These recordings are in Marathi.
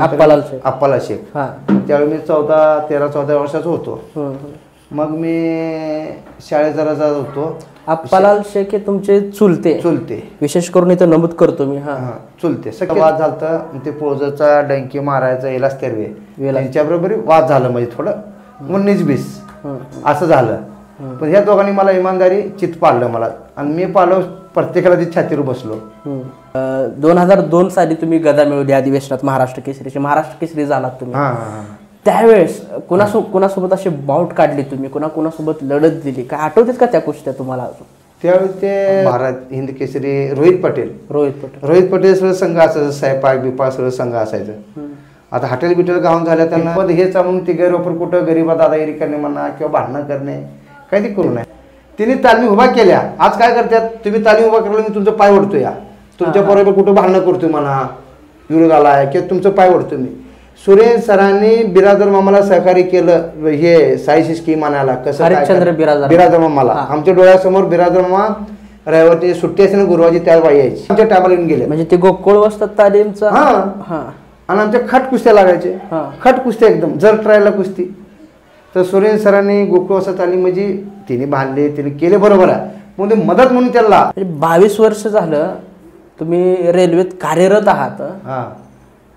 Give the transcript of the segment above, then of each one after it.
त्यानंतर अप्पालाल शेख त्यावेळी मी 13-14 वर्षाचा होतो. मग मी शाळेत जरा जात होतो. अप्पालाल शेख हे तुमचे चुलते विशेष करून इथं नमूद करतो मी. चुलते सगळं वाद झालता. ते पोळजरचा डंकी मारायचा इलाज तेरवे त्यांच्याबरोबर वाद झालं. म्हणजे थोडं 19-20 असं झालं. पण ह्या दोघांनी मला इमानदारी चित पाळलं मला आणि मी पाळलो. प्रत्येकाला ती छातीवर बसलो. 2002 साली तुम्ही गदा मिळवली अधिवेशनात महाराष्ट्र केसरी झालात तुम्ही. त्यावेळेस कुणासोबत असे बाउट काढले तुम्ही, कुणासोबत लढत दिली, काय आठवतेच का त्या कुस्त्या तुम्हाला? त्यावेळी ते भारत हिंद केसरी रोहित पटेल सगळं संघ असायचं. साहेब बिपाक सगळं संघ असायचं. आता हॉटेल बिटेल गावून झाल्या त्यांना हे चालून ते गैरवापर कुठं गरीबा दादागिरी करणे म्हणा किंवा भांडणं करणे काही ते करू नये. तिने तालीम उभा केल्या. आज काय करतात, तुम्ही तालीम उभा केलं मी तुमचं पाय ओढतो या तुमच्या बरोबर कुठं भांडणं करतोय म्हणा विरोधाला आहे किंवा तुमचं पाय ओढतो मी. सुरेश सरांनी बिरादर मामाला सहकार्य केलं. हे साईशी स्कीम आणायला कसं बिरादर मामाला आमच्या डोळ्यासमोर बिरादर मामा रविवारची सुट्टी असेल गुरुवारची त्या बाई यायची आमच्या टायमाला येऊन गेले. म्हणजे ते गोकुळ वस्तात तालीमचा. आणि आमच्या खट कुस्त्या लागायचे. खट कुस्त्या एकदम जर ट्रायला कुस्ती. तर सुरेश सरांनी गोकुळ वस्तात तालीम म्हणजे तिने बांधले तिने केले बरोबर आहे. मग मदत म्हणून त्याला 22 वर्ष झालं तुम्ही रेल्वेत कार्यरत आहात.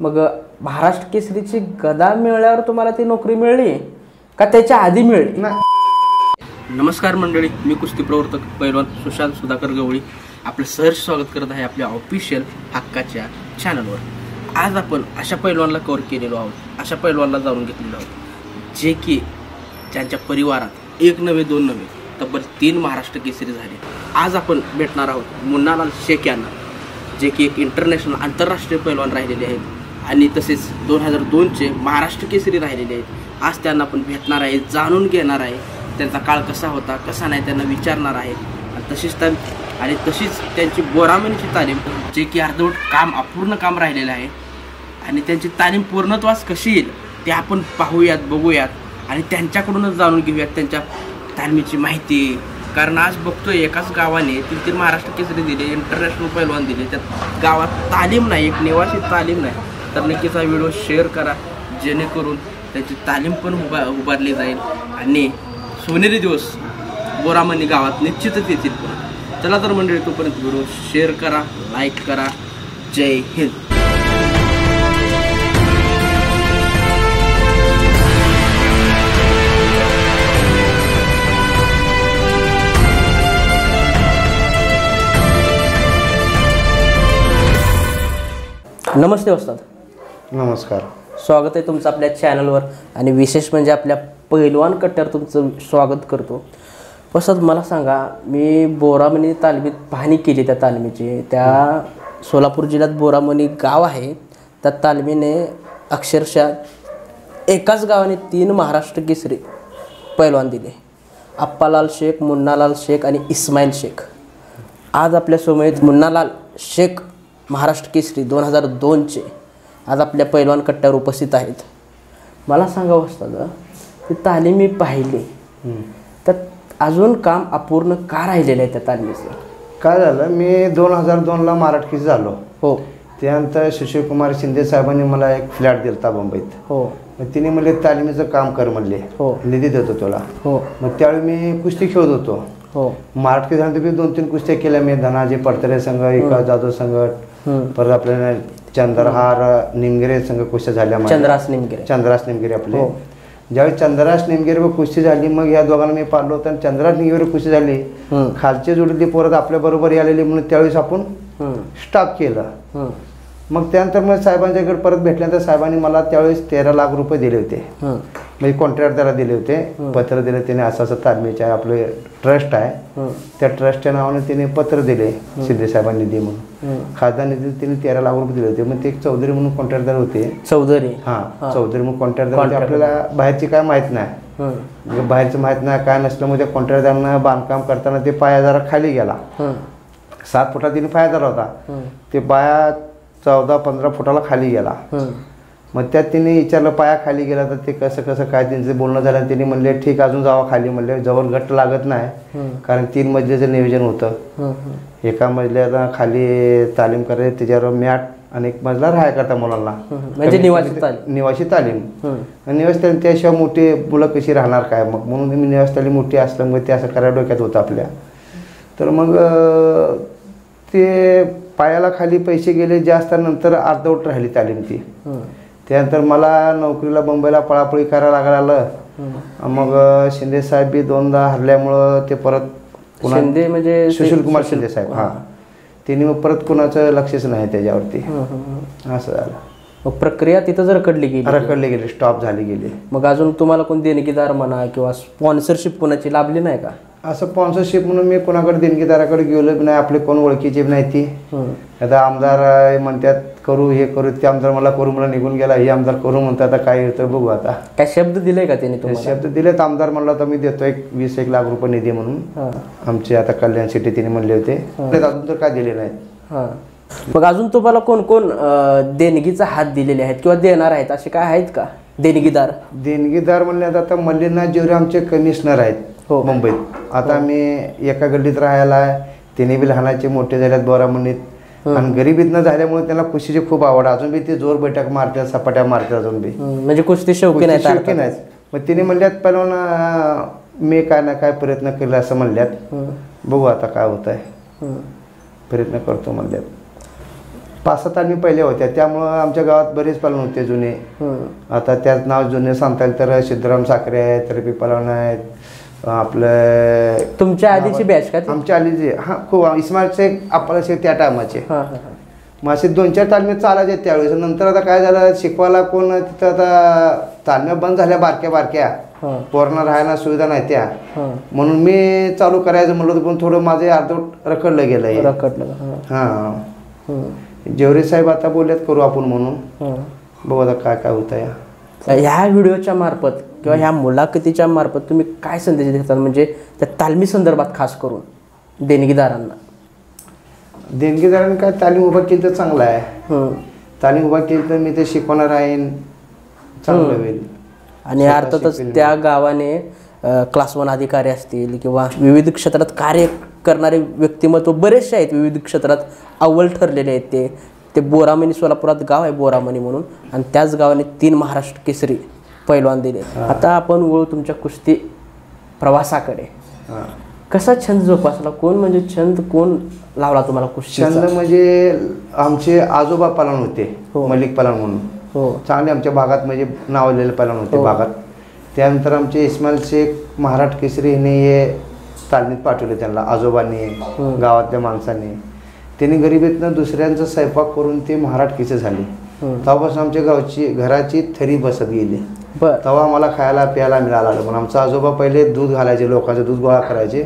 मग महाराष्ट्र केसरीची गदा मिळाल्यावर तुम्हाला ती नोकरी मिळली का त्याच्या आधी मिळली? नमस्कार मंडळी, मी कुस्ती प्रवर्तक पैलवान सुशांत सुधाकर गवळी आपलं सहर्ष स्वागत करत आहे आपल्या ऑफिशियल हक्काच्या चॅनलवर. आज आपण अशा पैलवानला कव्हर केलेलो आहोत, अशा पैलवानला जाणून घेतलेलो आहोत जे की ज्यांच्या परिवारात 1 नव्हे 2 नव्हे तब्बल 3 महाराष्ट्र केसरी झाले. आज आपण भेटणार आहोत मुन्नालाल शेख यांना, जे की एक इंटरनॅशनल आंतरराष्ट्रीय पैलवान राहिलेले आहेत आणि तसेच 2002चे महाराष्ट्र केसरी राहिलेले आहेत. आज त्यांना आपण भेटणार आहे, जाणून घेणार आहे त्यांचा काळ कसा होता कसा नाही त्यांना विचारणार आहे. आणि तशीच त्यांची बोरामणीची तालीम जे की अर्धवट अपूर्ण काम राहिलेलं आहे आणि त्यांची तालीम पूर्णत्वास कशी येईल ते आपण पाहूयात बघूयात आणि त्यांच्याकडूनच जाणून घेऊयात त्यांच्या तालमीची माहिती. कारण आज बघतोय एकाच गावाने 3 महाराष्ट्र केसरी दिले, इंटरनॅशनल पैलवान दिले, त्यात गावात तालीम नाही, एक निवासी तालीम नाही. तर नक्कीच हा व्हिडिओ शेअर करा जेणेकरून त्याची तालीम पण उभारली जाईल आणि सोनेरी दिवस बोरामणी गावात निश्चितच येतील. चला तर मंडळी तोपर्यंत व्हिडिओ शेअर करा, लाईक करा. जय हिंद. नमस्ते वस्ताद. नमस्कार. स्वागत आहे तुमचं आपल्या चॅनलवर आणि विशेष म्हणजे आपल्या पैलवान कट्ट्यावर तुमचं स्वागत करतो. वस्ताद मला सांगा, मी बोरामणी तालमीत पाहणी केली त्या तालमीची. त्या सोलापूर जिल्ह्यात बोरामणी गाव आहे. त्या तालमीने अक्षरशः एकाच गावाने 3 महाराष्ट्र केसरी पैलवान दिले. अप्पालाल शेख, मुन्नालाल शेख आणि इस्माईल शेख. आज आपल्या समोर मुन्नालाल शेख महाराष्ट्र केसरी 2002चे आज आपल्या पैलवान कट्ट्यावर उपस्थित आहेत. मला सांगा वस्ताद, ती तालीम मी पाहिली तर अजून काम अपूर्ण का राहिलेलं आहे त्या तालमीचं? काय झालं, मी 2002ला मराठी केसरी झालो. हो. त्यानंतर सुशीलकुमार शिंदे साहेबांनी मला एक फ्लॅट दिलता मुंबईत. हो. मग तिने म्हणले तालिमीचं काम कर म्हणले. हो. निधी देतो तुला. हो. मग त्यावेळी मी कुस्ती खेळत होतो. हो. मराठी झाल्यानंतर मी 2-3 कुस्त्या केल्या मी. धनाजी पडतरे संघ, एका जाधव संघ, परत आपल्या चंद्रहार निमगिरे संघ कुस्त्या झाल्या. चंद्रास निमगिरे आपले. ज्यावेळी चंद्रास निमगिरे कुस्ती झाली मग ह्या दोघांना मी पाडलो होतो आणि चंद्रास निमगिरे कुस्ती झाली. खालची जोडली परत आपल्या बरोबर आलेली म्हणून त्यावेळेस आपण स्टॉप केलं. मग त्यानंतर मग साहेबांच्याकडे परत भेटल्यानंतर साहेबांनी मला त्यावेळेस 13 लाख रुपये दिले होते. म्हणजे कॉन्ट्रॅक्ट त्याला दिले होते. पत्र दिले त्याने, असं असं तालमीचे आपले ट्रस्ट आहे त्या ट्रस्टच्या नावाने त्याने पत्र दिले. शिंदे साहेबांनी निधी म्हणून खासदार निधी त्याने 13 लाख रुपये दिले होते. मग ते एक चौधरी म्हणून कॉन्ट्रॅक्टदार होते. चौधरी म्हणून कॉन्ट्रॅक्टदार. आपल्याला बाहेरची काय माहित नाही, बाहेरचं माहित नाही काय नसल्यामुळे त्या कॉन्ट्रॅक्टदारांना बांधकाम करताना ते पाया जरा खाली गेला. 7 फुटा तिने पाया धरला होता. ते पाया 14-15 फुटाला खाली गेला. मग त्यात तिने विचारलं पाया खाली गेला तर ते कसं कसं काय त्यांचं बोलणं झालं. त्यांनी म्हणले ठीक अजून जावा खाली. म्हणले जवळ घट्ट लागत नाही कारण 3 मजल्याचं नियोजन होतं. एका मजल्याला खाली तालीम करायचं, त्याच्यावर मॅट आणि एक मजला राहायकरता मुलांना म्हणजे निवासी तालीम. निवासी तालीम. निवासी तालीम त्याशिवाय मोठी मुलं कशी राहणार काय, मग म्हणून मी निवासी तालीम मोठी असल्यामुळे ते असं करायला डोक्यात होतं आपल्या. तर मग ते पायाला खाली पैसे गेले जास्त, नंतर अर्धवट राहिली तालीम ती. त्यानंतर मला नोकरीला मुंबईला पळापळी करायला लागलं. मग शिंदे साहेब बी 2दा हरल्यामुळं ते परत शिंदे म्हणजे सुशीलकुमार शिंदे साहेब, हां, त्यांनी मग परत कुणाचं लक्षच नाही त्याच्यावरती. असं झालं. मग प्रक्रिया तिथं रखडली गेली, स्टॉप झाली गेली. मग अजून तुम्हाला कोण देणगीदार म्हणा किंवा स्पॉन्सरशिप कोणाची लाभली नाही का? असं स्पॉन्सरशिप म्हणून मी कोणाकडे देणगीदाराकडे गेलो नाही. आपले कोण ओळखीचे नाही ती. आता आमदार म्हणतात करू, हे करू, ते आमदार मला करू मला निघून गेला, हे आमदार करू म्हणतात. आता काय येतं बघू. आता काय शब्द दिले का त्यांनी? शब्द दिलेत. आमदार म्हणला तर मी देतो 20-1 लाख रुपये निधी म्हणून. आमचे आता कल्याण सिटी तिने म्हणले होते. अजून तर काय दिले नाहीत. मग अजून तुम्हाला कोण कोण देणगीचा हात दिलेले आहेत किंवा देणार आहेत असे काय आहेत का देणगीदार म्हणले आता मल्लीनाथ जेवरे आमचे कमिशनर आहेत मुंबईत. आता मी एका गल्लीत राहायला आहे. तिने बी लहानाचे मोठे झाल्यात बोरामणीत. आणि गरिबीतनं झाल्यामुळे त्यांना कुस्तीची खूप आवड. अजून बी ते जोर बैठक मारतात, सपाट्या मारतात अजून बी. म्हणजे कुस्ती शौकीन आहेत. मग तिने म्हणल्यात पहिला मी काय ना काय प्रयत्न केला असं म्हणल्यात. बघू आता काय होत आहे. प्रयत्न करतो म्हणल्यात. 5-7 आम्ही पहिले होत्या, त्यामुळं आमच्या गावात बरेच पलवान होते जुने. आता त्याच नाव जुने सांगता येईल तर सिद्धराम साखरे आहेत, रफी पलवान आहेत. आपलं तुमच्या आधीची बॅच का? आमच्या आधीची, हां, खूप इस्माईल शेख, अप्पा शेख त्या टायमाचे. मग असे 2-4 तालमी चालायचे त्यावेळेस. नंतर आता काय झालं, शिकवायला कोण तिथं आता तालम्या बंद झाल्या बारक्या पोरांना राहायला सुविधा नाही त्या. म्हणून मी चालू करायचं म्हणलं होतं, पण थोडं माझे अर्धवट रखडलं गेलं. हां, जेवरे साहेब आता बोलल्यात करू आपण म्हणून. बघू आता काय काय होतं या. ह्या व्हिडिओच्या मार्फत किंवा ह्या मुलाखतीच्या मार्फत तुम्ही काय संदेश देतात, म्हणजे त्या तालमी संदर्भात खास करून देणगीदारांना? देणगीदारांनी काय तालीम उभा केली तर चांगलं आहे. तालीम उभा केली तर मी ते शिकवणार आहे, चांगलं होईल. आणि अर्थातच त्या गावाने क्लास 1 अधिकारी असतील किंवा विविध क्षेत्रात कार्य करणारे व्यक्तिमत्व बरेचसे आहेत, विविध क्षेत्रात अव्वल ठरलेले आहेत. ते बोरामणी, सोलापुरात गाव आहे बोरामणी म्हणून, आणि त्याच गावाने 3 महाराष्ट्र केसरी पैलवान दिले. आता आपण वळू तुमच्या कुस्ती प्रवासाकडे. कसा छंद जोपासला? कोण लावला तुम्हाला कुस्ती? छंद म्हणजे आमचे आजोबा पलवान होते, मलिक पलवान म्हणून. चांगले आमच्या भागात म्हणजे नावलेले पलवान होते भागात. त्यानंतर आमचे इस्माईल शेख महाराष्ट्र केसरी हे तालमीत पाठवले त्यांना आजोबांनी, गावातल्या माणसांनी. त्यांनी गरिबीतनं दुसऱ्यांचा स्वयंपाक करून ते महाराष्ट्र केसरी झाले. तेव्हापासून आमच्या घराची थरी बसत गेली. तेव्हा आम्हाला खायला प्यायला मिळालं. पण आमचा आजोबा पहिले दूध घालायचे, लोकांचं दूध गोळा करायचे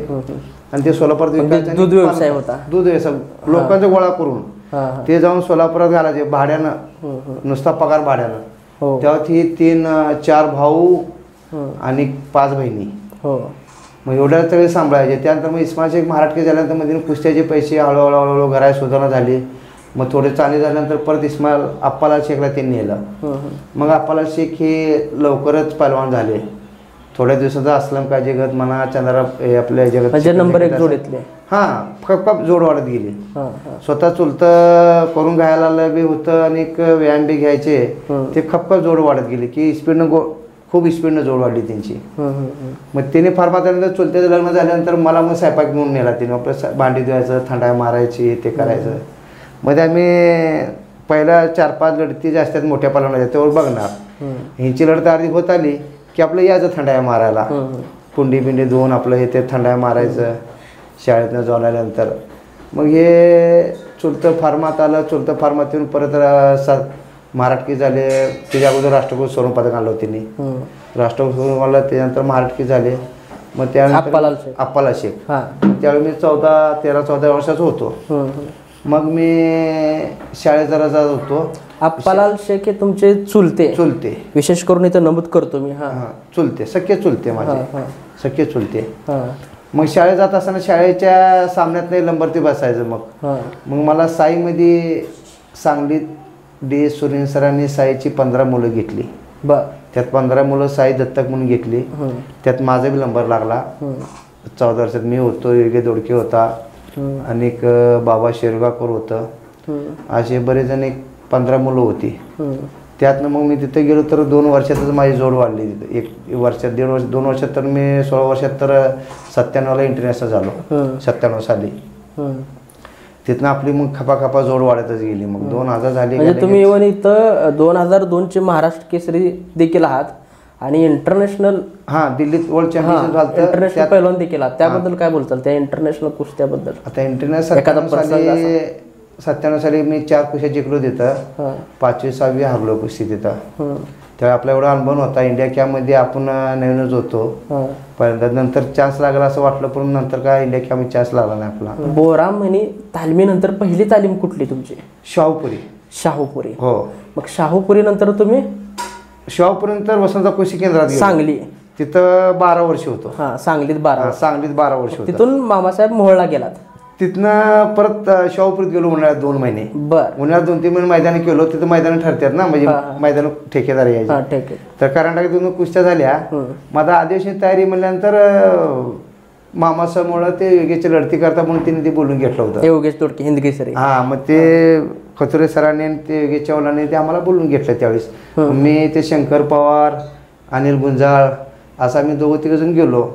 आणि ते सोलापुरात दूध व्यवसाय होता. दूध व्यवसाय लोकांचा गोळा करून ते जाऊन सोलापुरात घालायचे भाड्यानं, नुसता पगार भाड्यानं. तेव्हा ती 3-4 भाऊ आणि 5 बहिणी. मग एवढ्या सगळे सांभाळायचे. त्यानंतर मग इस्माईल शेख महाराष्ट्र केसरी झाल्यानंतर मध्ये कुस्त्याचे पैसे हळूहळू घरात सुधारणा झाली. मग थोडे चांगले झाल्यानंतर परत इस्माईल अप्पालाल शेखला त्यांनी नेलं. मग अप्पालाल शेख हे लवकरच पैलवान झाले. थोड्या दिवसाचा असलम काजी गत म्हणा, चंद्रा आपल्या जगत नंबर 1 जोडीतले. खप जोड वाढत गेली. स्वतः चुलत करून घ्यायला बी होतं आणि व्यायाम बी घ्यायचे. ते खप जोड वाढत गेली की खूप स्पीडनं जोड वाढली त्यांची. मग तिने फार त्यानंतर चुलत्याचं लग्न झाल्यानंतर मला मग स्वयंपाक म्हणून नेला. तिने आपलं भांडी धुवायचं, थंडाई मारायची, ते करायचं. मध्ये आम्ही पहिल्या 4-5 लढती ज्या असतात मोठ्या पालवण्याच्या त्यावर बघणार. ह्यांची लढत अर्धी होत आली की आपलं यायचं थंडाई मारायला, कुंडी बिंडी धुवून आपलं हे ते थंडाई मारायचं शाळेतनं जाऊन आल्यानंतर. मग हे चुलतं फार्मात आलं. चुलतं फार्मात येऊन परत महाराष्ट्र केसरी झाले. त्याच्या अगोदर राष्ट्रकुल स्वर्ण पदक आणलं होतं त्यांनी. राष्ट्रकुल स्वर्ण आणलं, त्यानंतर महाराष्ट्र केसरी झाले. मग त्यानंतर अप्पालाल शेख. त्यावेळी मी 13-14 वर्षाचा होतो. मग मी शाळेत जरा जात होतो. अप्पालाल शेख हे तुमचे चुलते विशेष करून इथं नमूद करतो मी. चुलते, सख्खे चुलते माझे, सख्खे चुलते. मग शाळेत जात असताना शाळेच्या सामन्यात नाही लंबरती बसायचं. मग मला साईमध्ये सांगलीत सुरेन सरांनी साईची 15 मुलं घेतली. त्यात 15 मुलं साई दत्तक म्हणून घेतली. त्यात माझा बी नंबर लागला. 14 वर्षात मी होतो, योगे दोडके होता, आणि बाबा शेरगावकर होतं. असे बरेच जण 15 मुलं होती. त्यातनं मग मी तिथे गेलो तर 2 वर्षातच माझी जोड वाढली. तिथे 1 वर्षात 1.5 वर्ष 2 वर्षात तर मी 16 वर्षात तर 97ला इंटरनॅशनल झालो. 97 साली. तिथनं आपली मग खपाखपा जोड वाढतच गेली. मग 2000 झाली. म्हणजे तुम्ही इव्हन इथं 2002चे महाराष्ट्र केसरी देखील आहात आणि इंटरनॅशनल दिल्लीत वर्ल्ड चॅम्पियनशिप झालं. इंटरनॅशनल पहिलवान देखील आहात. त्याबद्दल काय बोलताल त्या इंटरनॅशनल कुस्त्याबद्दल? आता इंटरनॅशनल 97 साली मी 4 कुस्त्या जिंकलो तिथं. 5वी 6वी हरलो कुस्ती तिथं. त्यावेळी आपला एवढा अनुभव होता. इंडिया कॅम्पमध्ये आपण नवीनच होतो पहिल्यांदा. नंतर चान्स लागला असं वाटलं पण नंतर काय इंडिया कॅम्पमध्ये चान्स लागला नाही आपला. बोराम म्हणी तालमीनंतर पहिली तालीम कुठली तुमची? शाहूपुरी. हो. मग शाहूपुरी नंतर तुम्ही? शाहूपुरी नंतर वसंत कुस्ती केंद्रात सांगली. तिथं 12 वर्ष होतो. सांगलीत 12 वर्ष. तिथून मामासाहेब मोहोळला गेलात. तिथनं परत शाहूपुरीत गेलो उन्हाळ्यात 2 महिने. उन्हाळ्यात 2-3 महिने मैदान केलो. तिथं मैदान ठरतात ना, म्हणजे मैदान ठेकेदार यायचे. तर कर्नाटकातून कुस्त्या झाल्या. माझा अधिवेशन तयारी म्हणल्यानंतर मामासाहेबमुळे ते योगेशची लढती करता म्हणून तिने ते बोलून घेतलं होतं. योगेश तोडके हिंदकेसरी. मग ते खचुरे सरांनी ते योगेश चव्हाणांनी ते आम्हाला बोलून घेतलं त्यावेळेस. मी ते शंकर पवार, अनिल गुंजाळ असं आम्ही 2-3 जण गेलो.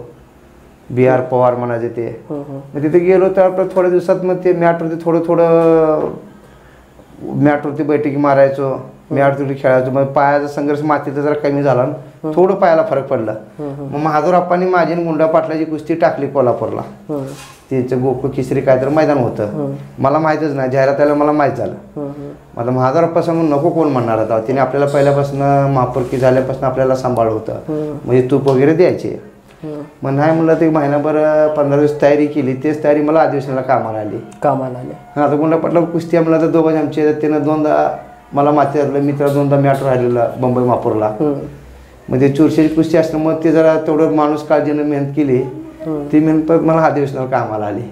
BR पवार म्हणायचे ते. मग तिथे गेलो तर थोड्या दिवसात मग ते मॅटवरती थोडं मॅटवरती बैठकी मारायचो. मॅटवरती खेळायचो. मग पायाचा संघर्ष मातीचा जरा कमी झाला. थोडं पायाला फरक पडला. मग महादेवराप्पांनी माझी गुंडा पाटलाची कुस्ती टाकली कोल्हापूरला. तिचं गोकुळ केसरी काहीतरी मैदान होतं. मला माहीतच नाही. जाहिरात मला माहीत झालं. आता महादेवराप्पा सांगून नको कोण म्हणणार होता. तिने आपल्याला पहिल्यापासून महापुरकी झाल्यापासून आपल्याला सांभाळ होतं. म्हणजे तूप वगैरे द्यायचे. मग नाही म्हणलं ते महिनाभर 15 दिवस तयारी केली. तेच तयारी मला अधिवेशनाला कामाला आली. आता गुंडा पाटला कुस्ती म्हणलं तर दोघं आमचे. त्यानं 2दा मला माती घातलं. मित्र 2दा मॅट राहिलेला मुंबई महापूरला. मग ते चुरशीची कुस्ती असल्यामुळे ते जरा तेवढं माणूस काळजीनं मेहनत केली. ती मेहनत मला अधिवेशनाला कामाला आली.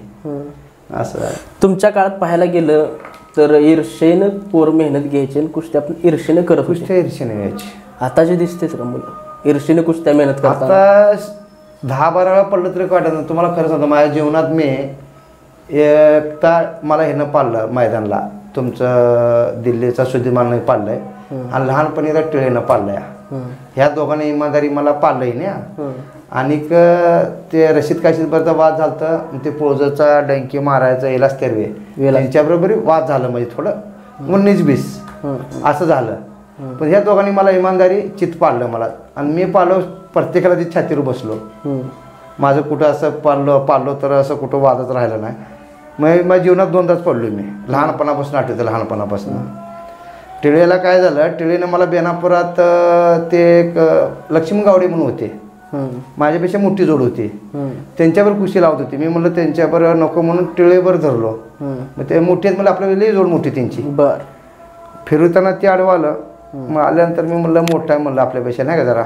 असं तुमच्या काळात पाहायला गेलं तर ईर्षेनं पोर मेहनत घ्यायची आणि कुस्त्या आपण ईर्षेनं करत. कुस्त्या ईर्षेने घ्यायची. आता जे दिसतेच का मुलं ईर्षेने कुस्त्या मेहनत करतात. आता 10-12 वेळा पडलं तरी वाटत नाही. तुम्हाला खरं सांगतो माझ्या जीवनात मी एकदा मला हे न पाळलं मैदानला. तुमचं दिल्लीचा सुधीमानने पाळलंय आणि लहानपणी एकदा टिळेनं पाळलंय. ह्या दोघांनी इमानदारी मला पाळलंय ना. आणि ते रशीद काशीदबरचा वाद झाला. ते पोळजरचा डंकी मारायचा येलाच तेरवे त्यांच्याबरोबर वाद झालं. म्हणजे थोडं 19-20 असं झालं. पण ह्या दोघांनी मला इमानदारी चित पाळलं मला. आणि मी पाळलो. प्रत्येकाला ती छातीवर बसलो. माझं कुठं असं पाळलो तर असं कुठं वादच राहिलं नाही. मग माझ्या जीवनात 2दाच पडलो मी. लहानपणापासून आठवतं. लहानपणापासून टिळेला काय झालं. टिळेनं मला बेनापुरात ते एक लक्ष्मी गावडे म्हणून होते. माझ्यापेक्षा मोठी जोड होती. त्यांच्यावर कुस्ती लावत होती. मी म्हणलं त्यांच्यावर नको म्हणून टिळेवर धरलो. मग ते मोठी आहेत मला आपल्याला लई जोड मोठी त्यांची. फिरवताना ते आडवं आलं. मग आल्यानंतर मी म्हणलं मोठा आहे म्हणलं आपल्यापेक्षा नाही का जरा.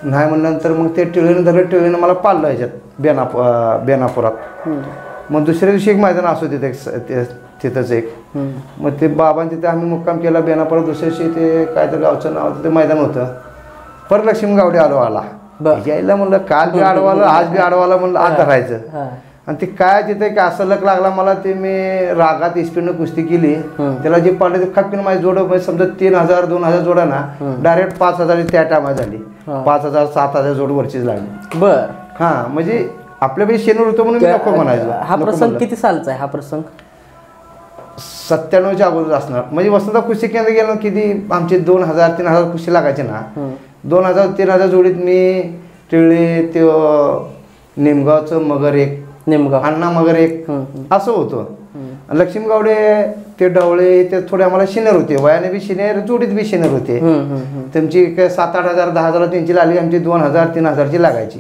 नाही म्हणल्यानंतर मग ते टिळेनं धरलं. टिळेनं मला पाळलं ह्याच्यात बेनापुरात. मग दुसऱ्या दिवशी एक मैदान असो तिथंच एक. मग ते बाबांनी तिथे आम्ही मुक्काम केला बेनापुरात. दुसऱ्या दिवशी ते काहीतरी गावचं नाव तिथे मैदान होतं. परत लक्ष्मी गावडे आला. यायला म्हणलं काल बी आडवाला आज बी आडवाला म्हणलं आज धरायचं. आणि ते काय तिथे एक असं लक लागला मला. ते मी रागात इस्पीडनं कुस्ती केली. त्याला जे पाडलं ते खपकीनं माझी जोड समजा 3000-2000 जोडा ना डायरेक्ट 5000 त्या टायमात झाली. 5000-7000 जोड वरचीच लागली. म्हणजे आपल्यापेक्षा शेनूर होतं म्हणून मी नको म्हणायचो. हा प्रसंग किती सालचा आहे? हा प्रसंग 97च्या अगोदर असणार. म्हणजे वसंत कुस्ती केंद्र गेलं किती आमचे 2000-3000 कुस्ती लागायचे ना. 2000-3000 जोडीत मी टिळले ते नेमगावचं मगर एक अण्णा मगर एक असं होतं. लक्ष्मी गावडे ते ढवळे ते थोडे आम्हाला सिनियर होते. वयाने बी सिनियर जोडीत बी सिनियर होते. त्यांची 7-8 हजार 10 हजार त्यांची लागली. आमची 2000-3000ची लागायची.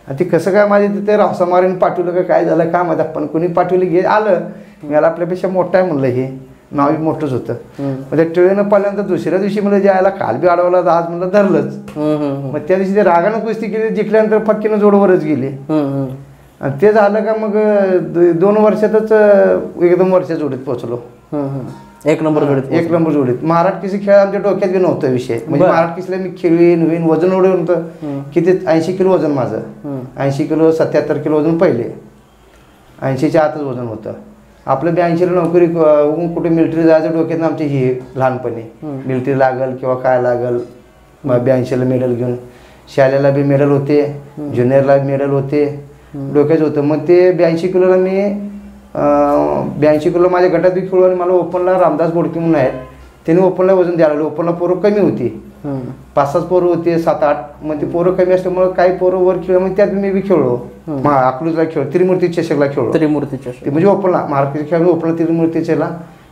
आणि ती कसं काय माझे तिथे रावसामारीने पाठवलं का काय झालं काय माहिती. पण कोणी पाठवली घे आलं. मला आपल्यापेक्षा मोठं आहे म्हणलं. हे नाव मोठंच होतं. मग त्या टिळेनं पाहिल्यानंतर दुसऱ्या दिवशी म्हणलं ज्यायला काल बी अडवला आज म्हणलं धरलंच. मग त्या दिवशी ते रागानं कुस्ती केली. जिंकल्यानंतर फक्कीनं जोडवरच गेली. आणि ते झालं का मग 2 वर्षातच 1-2 वर्ष जोडीत पोहोचलो. 1 नंबर जोडीत. महाराष्ट्र केसरी खेळ आमच्या डोक्यात बी नव्हता विषय. म्हणजे महाराष्ट्र केसरीला मी खेळीन वजन एवढं होतं. किती 80 किलो वजन माझं. 80 किलो 77 किलो वजन पहिले. 80च्या आतच वजन होतं. आपलं 82ला नोकरी कुठे मिलिटरी जायचं डोक्यात आमची ही लहानपणी मिलिटरी लागल किंवा काय लागल. मग 82ला मेडल घेऊन शाळेला बी मेडल होते, ज्युनियरला मेडल होते, डोक्याचं होतं. मग ते 82 किलोला मी 82 किलो माझ्या गटात बी खेळलो आणि मला ओपनला रामदास बोडके म्हणून आहेत, त्यांनी ओपनला वजन द्यायला लागलं. ओपनला पोरं कमी होती, 5-6 पोरं होते, 7-8. मग ते पोरं कमी असल्यामुळे काही पोरं वर खेळ, मग त्यात मी बी खेळलो. अकलूजला खेळ, त्रिमूर्ती चषकला खेळलो. त्रिमूर्ती चषक म्हणजे ओपनला महाराष्ट्र खेळ ओपनला त्रिमूर्ती चषकला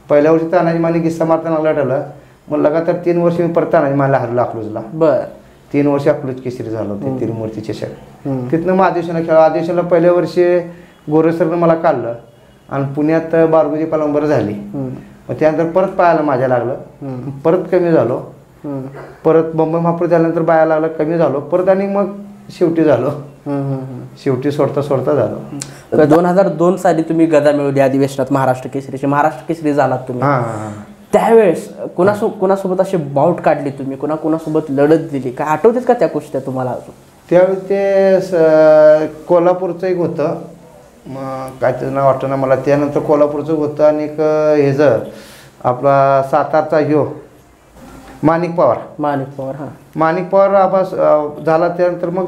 पहिल्या वर्षी तानाजी माने किस्सा मारताना आलं. मग लगातार 3 वर्ष मी परत तानाजी मानेला हरलो अकलूजला. बरं 3 वर्ष अकलूज केसरी झालं होतं त्रिमूर्ती चषक. तिथनं मग अधिवेशनला खेळ. अधिवेशनला पहिल्या वर्षी गोरेसरनं मला काढलं आणि पुण्यात बारगुजी पलंबर झाली. मग त्यानंतर परत पायाला माझ्या लागलं, परत कमी झालो. परत मुंबई महापौर झाल्यानंतर बाया लागलं, कमी झालो परत आणि मग शेवटी झालो. शेवटी सोडता झालो. 2002 साली तुम्ही गदा मिळवली अधिवेशनात महाराष्ट्र केसरी झालात तुम्ही. त्यावेळेस कोणासोबत असे बाउट काढले तुम्ही, कोणासोबत लढत दिली, काय आठवतेच का त्या कुस्त्या तुम्हाला अजून? त्यावेळी ते कोल्हापूरचं एक होतं, मग काय त्याचं नाव आठवतं ना मला. त्यानंतर कोल्हापूरचं होतं आणि एक ह्याचं आपला सातारचा ह्यो माणिक पवार. हां माणिक पवार आभास झाला. त्यानंतर मग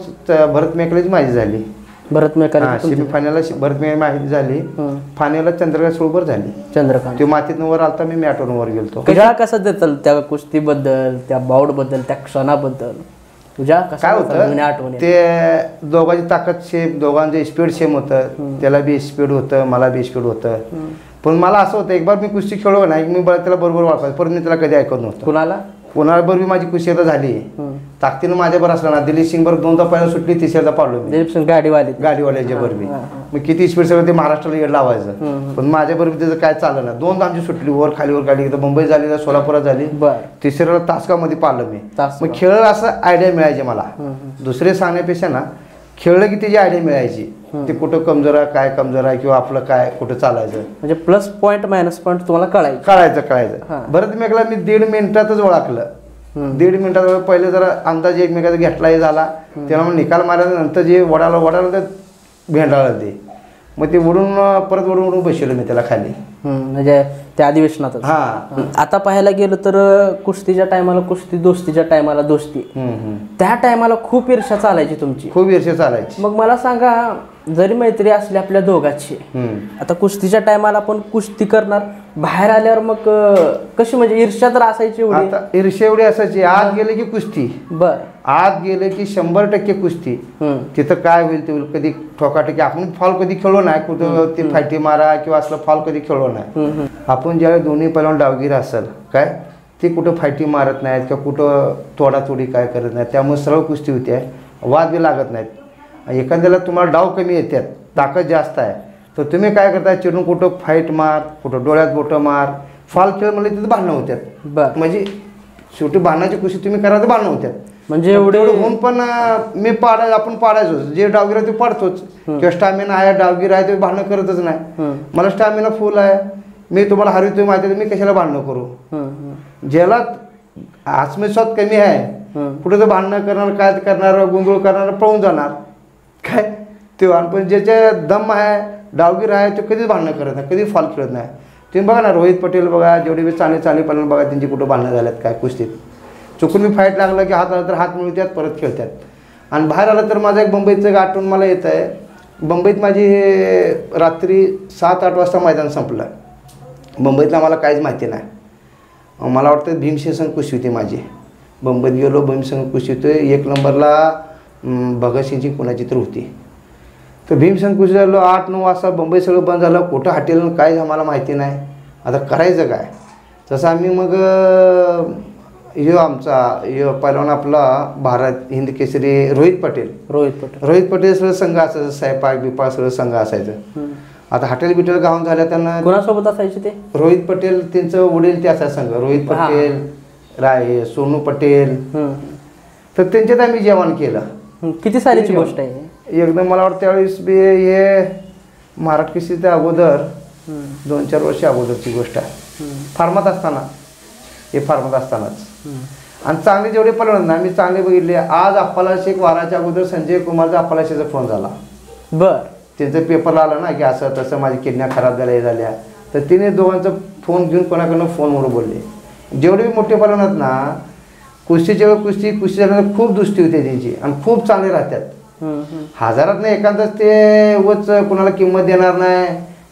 भरत मेकलेची माझी झाली. भरत मेकले सेमीफायनलला भरत मेकले माझी झाली. फायनलला चंद्रकांत सोळबर झाली. चंद्रकांत ते मातीतून वर आलता, मी मॅटवरून वर गेलतो. तुझ्या कसं देतं त्या कुस्तीबद्दल, त्या बाउट बद्दल, त्या क्षणाबद्दल तुझ्या काय होतं आठवण? ते दोघांची ताकद सेम, दोघांचं स्पीड सेम होतं. त्याला बी स्पीड होतं, मला बी स्पीड होतं. पण मला असं होतं, एक बार मी कुस्ती खेळलो नाही, मी त्याला बरोबर वापरायचं, परत मी त्याला कधी ऐकत नव्हतं. कोणाबरोबर मी माझी कुस्ती आता झाली, ताकदीनं माझ्यावर असला ना. दिलीप सिंग बरोबर 2दा पहिला सुटली, 3ऱ्यादा पाडलो मी. दिलीप सिंग गाडीवाल्याच्या बरोबर मग किती स्पीड सगळं ते महाराष्ट्राला येड लावायचं. पण माझ्याबरोबर त्याचं काय चाललं ना. 2दा आमची सुटली, वर खालीवर गाडी. एकदा मुंबई झाली, सोलापुरात झाली, 3ऱ्याला तासगावमध्ये पाडलं मी. मग खेळ असं आयडिया मिळायची मला. दुसरे सांगण्यापेक्षा ना खेळलं की त्याची आयडिया मिळायची. ते कुठं कमजोर आहे, काय कमजोर आहे, किंवा आपलं काय कुठं चालायचं, म्हणजे प्लस पॉईंट मायनस पॉईंट तुम्हाला कळायचं. भरत मेकला मी 1.5 मिनिटातच ओळखलं. 1.5 मिनिटात पहिले जरा अंदाज एकमेकाचा घेतलाही झाला. त्याला मग निकाल मारल्यानंतर जे वडाला तर भेंडाळलं ते. मग ते परत ओढून बसवलं मी त्याला खाली, म्हणजे त्या अधिवेशनात. आता पाहायला गेलं तर कुस्तीच्या टायमाला कुस्ती, दोस्तीच्या टायमाला दोस्ती. त्या टायमाला खूप ईर्ष्या चालायची तुमची, खूप ईर्ष्या चालायची. मग मला सांगा, जरी मैत्री असली आपल्या दोघांची, आता कुस्तीच्या टायमाला आपण कुस्ती करणार, बाहेर आल्यावर मग कशी, म्हणजे ईर्ष्या तर असायची एवढी? आता ईर्ष्या एवढी असायची, आत गेले की कुस्ती. आत गेले की 100% कुस्ती. तिथं काय होईल ते होईल. कधी ठोकाटकी, आपण फॉल कधी खेळलो नाही कुठं, ते फायटी मारा किंवा असलं फॉल कधी खेळलो नाही. आपण ज्यावेळी दोन्ही पैलवान डावगीर असेल काय, ते कुठं फायटी मारत नाहीत किंवा कुठं तोडातोडी काय करत नाहीत. त्यामुळे सरळ कुस्ती होते, वाद बी लागत नाहीत. एखाद्याला तुम्हाला डाव कमी येतात, ताकद जास्त आहे, तर तुम्ही काय करताय, चिडून कुठं फाईट मार, कुठं डोळ्यात बोटं मार, फॉल खेळ म्हणले तिथं भांडणं होत्यात. म्हणजे शेवटी भांडणाची कुस्ती तुम्ही करा तर भांडणं होत्यात. म्हणजे एवढं होऊन पण मी आपण पाडायचो. जे डावगीर आहे ते पाडतोच, किंवा स्टॅमिना आहे, डावगीर आहे ते भांडणं करतच नाही. मला स्टॅमिना फुल आहे, मी तुम्हाला हरवतोय माहिती आहे, मी कशाला भांडणं करू. ज्याला आत्मविश्वास कमी आहे, कुठं तर भांडणं करणार, काय करणार, गुंगळ करणार, पळून जाणार काय ते. पण ज्याच्या दम आहे, डावगीर आहे, ते कधीच भांडणं करत नाही, कधी फॉल खेळत नाही. तुम्ही बघा ना, रोहित पटेल बघा, जेवढे बी चांगले पालन बघा, त्यांची कुठं भांडणं झाल्यात काय कुस्तीत. चुकून मी फाईट लागलं की हात आला तर हात मिळतात, परत खेळतात. आणि बाहेर आलं तर माझं एक मुंबईचं आठवण मला येत आहे. मुंबईत माझी रात्री 7-8 वाजता मैदान संपलं. मुंबईतला मला काहीच माहिती नाही. मला वाटतं भीमसेन कुस्ती होती माझी. मुंबईत गेलो, भीमसेन कुस्ती होते. 1 नंबरला भगतसिंगची कुणाची तर होती. तर भीमसेन कुस्ती झालो. 8-9 वाजता मुंबई सगळं बंद झालं. कुठं हॉटेल काय आम्हाला माहिती नाही. आता करायचं काय. तसं आम्ही मग आमचा पहिलवान आपला भारत हिंद केसरी रोहित पटेल सगळं संघ असायचं. स्वयंपाक बिपाक सगळं संघ असायचं. आता हॉटेल बिटेल गावून झाल्या त्यांना कोणासोबत असायचे ते? रोहित पटेल, त्यांचं वडील ते असायचं संघ. रोहित पटेल, राय सोनू पटेल. तर त्यांच्यात आम्ही जेवण केलं. किती सालीची गोष्ट आहे? एकदम मला वाटतं त्यावेळेस बी हे महाराष्ट्र केसरीच्या अगोदर 2-4 वर्ष अगोदरची गोष्ट आहे. फार्मात असतानाच. आणि चांगले जेवढे पलवण ना, मी चांगले बघितले. आज अप्पाला शेख वाराच्या अगोदर संजय कुमारचा अप्पाला शेखचा फोन झाला. त्यांचं पेपरला आलं ना की असं तसं माझी किडन्या खराब झाल्या, हे झाल्या. तर तिने दोघांचा फोन घेऊन कोणाकडनं फोनवर बोलले. जेवढे बी मोठे पलवान आहेत ना, कुस्तीच्या वेळी कुस्ती झाल्यानंतर खूप दुष्टी होते त्यांची आणि खूप चांगले राहतात. हजारात नाही एखादंच ते उगाच कुणाला किंमत देणार नाही,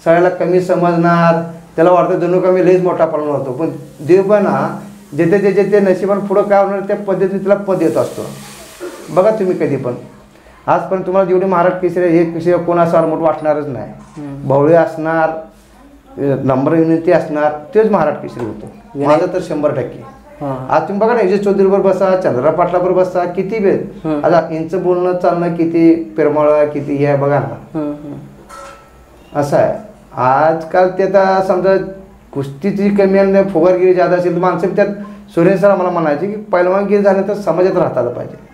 सगळ्याला कमी समजणार, त्याला वाटतं जणू का मी लईच मोठा पलवान होतो. पण देव पण जेथे जे नशिबान पुढं काय होणार त्या पद्धतीने त्याला पद येत असतो. बघा तुम्ही कधी पण आजपर्यंत तुम्हाला जेवढे महाराष्ट्र केसरी हे केसरी कोण असं अलमोट वाटणारच नाही. भवळे असणार, नम्र विनंती असणार, तेच महाराष्ट्र केसरी होतो माझं तर 100%. आज तुम्ही बघा ना, यश चौधरीवर बसा, चंद्रा पाटलावर बसा, किती वेळ आता यांचं बोलणं चालणं किती पेरमाळा किती हे बघा ना. असं आहे आजकाल. ते आता समजा कुस्तीची कमी आणि फुगारगिरी जादा असेल तर माणसं त्यात सुरेश सर आम्हाला म्हणायचे की पैलवानगिरी झालं तर समाजात राहता आलं पाहिजे.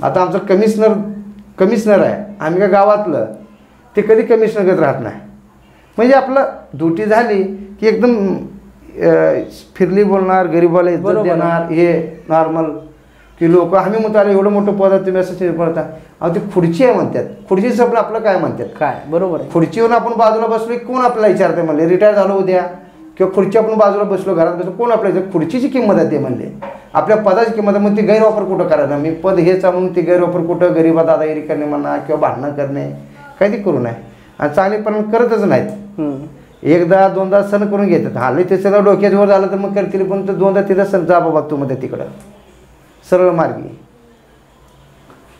आता आमचं कमिशनर आहे, आम्ही का गावातलं, ते कधी कमिशनरगत राहत नाही. म्हणजे आपलं ड्युटी झाली की एकदम फिरली बोलणार, गरीबाला इज्जत देणार, हे नॉर्मल. की लोक आम्ही म्हणतो अरे एवढं मोठं पद तुम्ही असं म्हणता, अहो ती खुर्ची आहे म्हणतात. खुर्ची सगळं आपलं काय म्हणतात काय बरोबर आहे. खुर्चीवर आपण बाजूला बसलो कोण आपल्याला विचारते म्हणले, रिटायर झालो उद्या किंवा खुर्ची आपण बाजूला बसलो घरात बसलो कोण आपल्याला खुर्चीची किंमत आहे ते म्हणले, आपल्या पदाची किंमत आहे. मग ती गैरवापर कुठं करायचा, मी पद हे चालून ती गैरवापर कुठं गरीबा दादागिरी करणे म्हणा किंवा भांडणं करणे काही ते करू नये. आणि चांगलेपणा करतच नाहीत. एकदा दोनदा सण करून घेतात. हल्ली त्याचं डोक्याच्या वर झालं तर मग करतील, पण तर दोनदा तिथं सण जा बाबा तू मध्ये तिकडं सरळ मार्गी.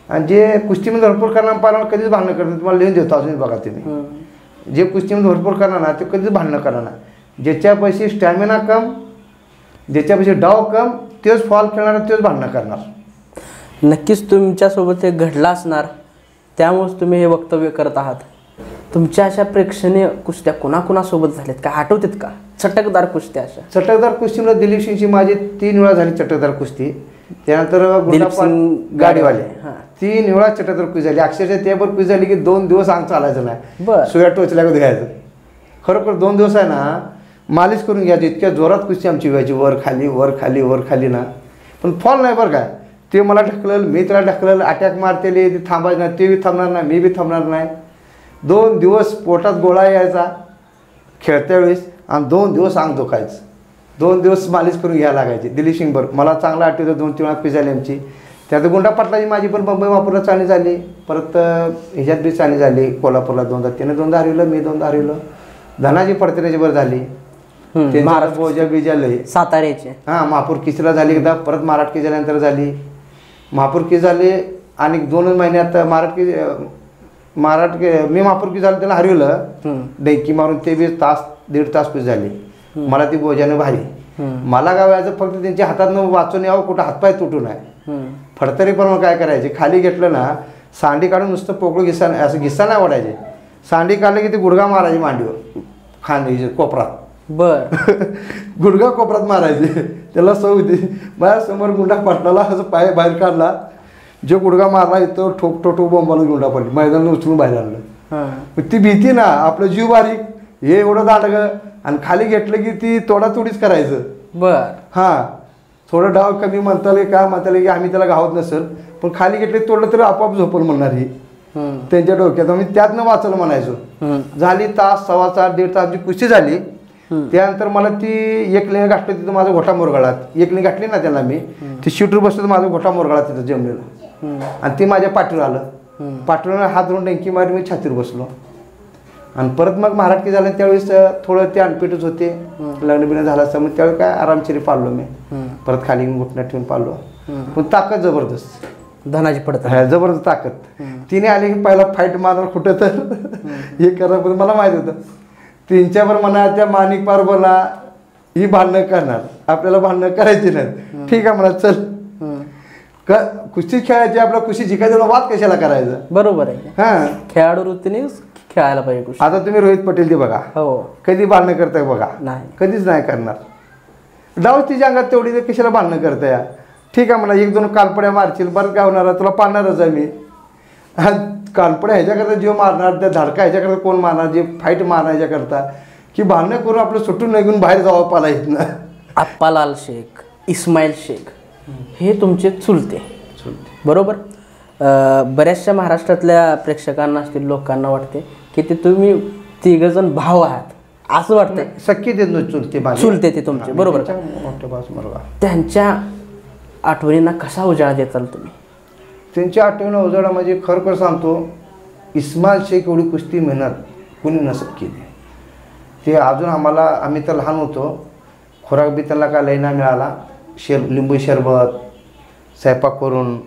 आणि जे कुस्तीमध्ये भरपूर करणार पालना कधीच भांडणं करणार, तुम्हाला लिहून देतो अजून बघा तुम्ही. जे कुस्तीमध्ये भरपूर करणार ना ते कधीच भांडणं करणार ना. ज्याच्यापाशी स्टॅमिना कम, ज्याच्यापाशी डाव कम, तेच फॉल खेळणार, तेच भांडणं करणार. नक्कीच तुमच्यासोबत हे घडलं असणार, त्यामुळेच तुम्ही हे वक्तव्य करत आहात. तुमच्या अशा प्रेक्षणीय कुस्त्या कोणाकोणासोबत झाल्यात का, आठवतात का चटकदार कुस्त्या? अशा चटकदार कुस्तीमध्ये दिलीप सिंगची माझी 3 वेळा झाली चटकदार कुस्ती. त्यानंतर गाडीवाले 3 वेळा चटकदार कुस्ती झाली. अक्षरशः त्यावर कुस्ती झाली की 2 दिवस अंग चालायचं नाही, सुया टोचल्या घ्यायचं. खरोखर 2 दिवस आहे ना मालिश करून घ्यायची, इतक्या जोरात कुस्ती आमची व्हायची, वर खाली वर खाली वर खाली ना. पण फॉल नाही बरं काय, ते मला ढकलल, मी त्याला ढकलल, अटॅक मारतेले, ते थांबायचं नाही, ते बी थांबणार नाही, मी बी थांबणार नाही. 2 दिवस पोटात गोळा यायचा खेळत्या वेळेस आणि 2 दिवस अंग दुखायचं. 2 दिवस मालिश करून घ्यायला लागायची. दिलीप सिंग बरोबर मला चांगला आठवतं, 2-3 वेळा पी झाली आमची. त्यात गुंडा पाटलाची माझी पण मुंबई महापूरला चालणी झाली, परत ह्याच्यात बी चालणी झाली कोल्हापूरला 2दा. त्याने 2दा हरवलं, मी 2दा हरवलं. धनाजी पडतेऱ्याची बरं झाली, महाराष्ट्र बोजा बिजाले साताऱ्याचे. महापूर किसला झाली एकदा, परत महाराष्ट्र की झाल्यानंतर झाली महापूर की झाली. आणि 2 महिन्यात मी महापूर की झालं त्याला हरवलं, डेंकी मारून ते बी 1.5 तास पीस झाली. मला ती बोजाने भारी. मला गावायचं फक्त त्यांच्या हातातनं वाचून यावं, कुठं हातपाय तुटू नये. फडतरी पण मग काय करायचे, खाली घेतलं ना सांडी काढून नुसतं पोकळं असं घिस्सा नाही वाढायचे. सांडी काढलं की ते गुडघा मारायचे मांडीवर, खांदी कोपरात. गुडघा कोपरात मारायचे, त्याला सवय होती. माझ्यासमोर गुंडा पाटलाला असं पाय बाहेर काढला, जो गुडघा मारला इथं ठोक ठोक बोंबाला गुंडा पडली, मैदानात उचलून बाहेर आणलं. ती भीती ना, आपलं जीव बारीक, हे एवढं दांडगं, आणि खाली घेतलं की ती तोडातोडीच करायचं. थोडं डाव कमी म्हणता येईल काय म्हणता येईल की आम्ही त्याला गावत नसेल, पण खाली घेतले तोडलं तरी आपोआप झोपल म्हणणार ही त्यांच्या डोक्यात. मी त्यातनं वाचलं म्हणायचो. झाली 1 तास, 1.25 तास, 1.5 तासची कुस्ती झाली. त्यानंतर मला ती एक लेंग गाठली, तिथं माझा घोटा मोरगाळात. एक लेंग गाठली ना त्याला मी, ती शिवटर बसलो तर माझा घोटा मोरगाळा तिथं जमलेला, आणि ती माझ्या पाठीवर आलं. पाठीवर हात धरून डेंकी मारी मी छातीवर बसलो. आणि परत मग महाराष्ट्र की झालं त्यावेळेस थोडं ते अनपिटच होते, लग्न बिग्न झालं असतं, मग त्यावेळी काय आरामशिरी पाळलो मी. परत खाली घुटण्यात ठेवून पाळलो. पण ताकद जबरदस्त, धनाजी पडत जबरदस्त ताकद. तिने आली की पहिला फाईट मारणार कुठं तर हे करा, पण मला माहित होतं त्यांच्यावर म्हणा त्या माणिक पार बोला ही भांडणं करणार, आपल्याला भांडणं करायची नाही. ठीक आहे म्हणा, चल कुस्ती खेळायची, आपला कुस्ती जिकायचं, वाद कशाला करायचा. बरोबर आहे. खेळाडू वृत्तीने खेळायला पाहिजे. आता तुम्ही रोहित पटेल ते बघा, कधी भांडणं करताय बघा, कधीच नाही करणार. डाव तिच्या अंगात तेवढी कशाला भांडणं करताय. ठीक आहे म्हणा, 1-2 कालपड्या मारशील, बरं काय होणार, तुला पाळणारच आहे मी. कालपड्या ह्याच्याकरता जीव मारणार, त्या धाडका ह्याच्याकरता कोण मारणार, जे फाईट मारणार ह्याच्याकरता, की भांडणं करून आपलं सुटून निघून बाहेर जावं पाला येत ना. आप्पालाल शेख, इस्माईल शेख हे तुमचे चुलते बरोबर. बऱ्याचशा महाराष्ट्रातल्या प्रेक्षकांना असतील लोकांना वाटते की ते तुम्ही 3 जण भाव आहात. असं वाटतंय. सख्खी चुलते ते तुमचे, बरोबर. त्यांच्या आठवणींना कसा उजाळा देताल तुम्ही? त्यांच्या आठवणींना उजाळा म्हणजे खरोखर सांगतो, इस्माईल शेख एवढी कुस्ती मेहनत कुणी नसत केली. ते अजून आम्हाला, आम्ही तर लहान होतो, खुराक बी त्यांना काय लई नाही मिळाला. लिंबू सरबत, स्वयंपाक करून,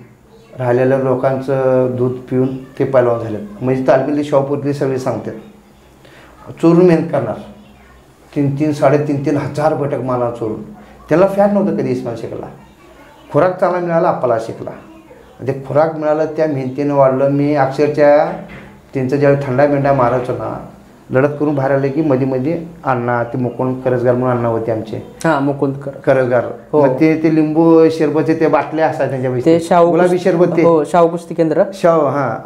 राहिलेल्या लोकांचं दूध पिऊन ते पैलवान झाले. म्हणजे तालमीतली शाहपूरतली सगळे सांगतात, चोरून मेहनत करणार. 3-3, 3.5-3 हजार बैठक मारणार चोरून. त्याला फॅट नव्हतं कधी इस्माईल शेखला. खुराक चांगला मिळाला, अप्पाला शिकला. ते खुराक मिळालं, त्या मेहनतीनं वाढलं. मी अक्षरशः त्यांचं ज्यावेळी थंडा बिंडा मारायचो ना, लढत करून बाहेर आले की मध्ये मध्ये अण्णा, ते मुकुंद करजगार म्हणून अण्णा होते आमचे. मुकुंद करजगार. ते लिंबू शरबतचे ते बाटल्या असतात त्यांच्या, गुलाबी शरबत, ते शाहू कुस्ती केंद्र,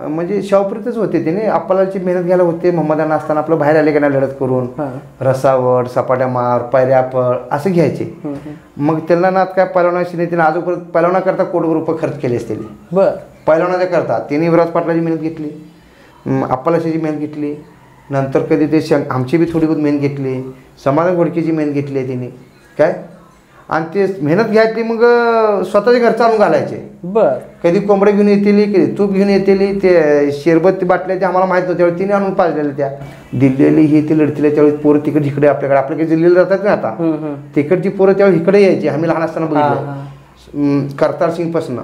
म्हणजे शाहूपुरीतच होते. त्याने अप्पालाची मेहनत घ्यायला होते. मोहम्मदांना असताना आपलं बाहेर आले की नाही लढत करून, रसावड, सपाट्या मार, पायऱ्या पळ असं घ्यायचे. मग त्यांना ना काय पैलवानाची नाही, त्यांना आजोपर्यंत पैलवाना करता कोटी रुपये खर्च केले असते. पैलवानाच्या करता त्यांनी विराज पाटलाची मेहनत घेतली, अप्पालाची मेहनत घेतली. नंतर कधी ते आमची बी थोडी बहुत मेहनत घेतली, समाधान घोडकेची मेहनत घेतली आहे तिने काय. आणि ते मेहनत घ्यायची, मग स्वतःचे घर चालून घालायचे. कधी कोंबडे घेऊन येतील, कधी तूप घेऊन येतील. ते शरबत बाटल्या ते आम्हाला माहीत नव्हतं, त्यावेळी तिने आणून पाजलेल्या. त्या दिल्लीली ही ती लढतीला त्यावेळी पोरं तिकडे इकडे आपल्याकडे दिल्लीला जातात ना आता, तिकडची पोरं त्यावेळी इकडे यायची. आम्ही लहान असताना बघितलं. करतार सिंगपासून,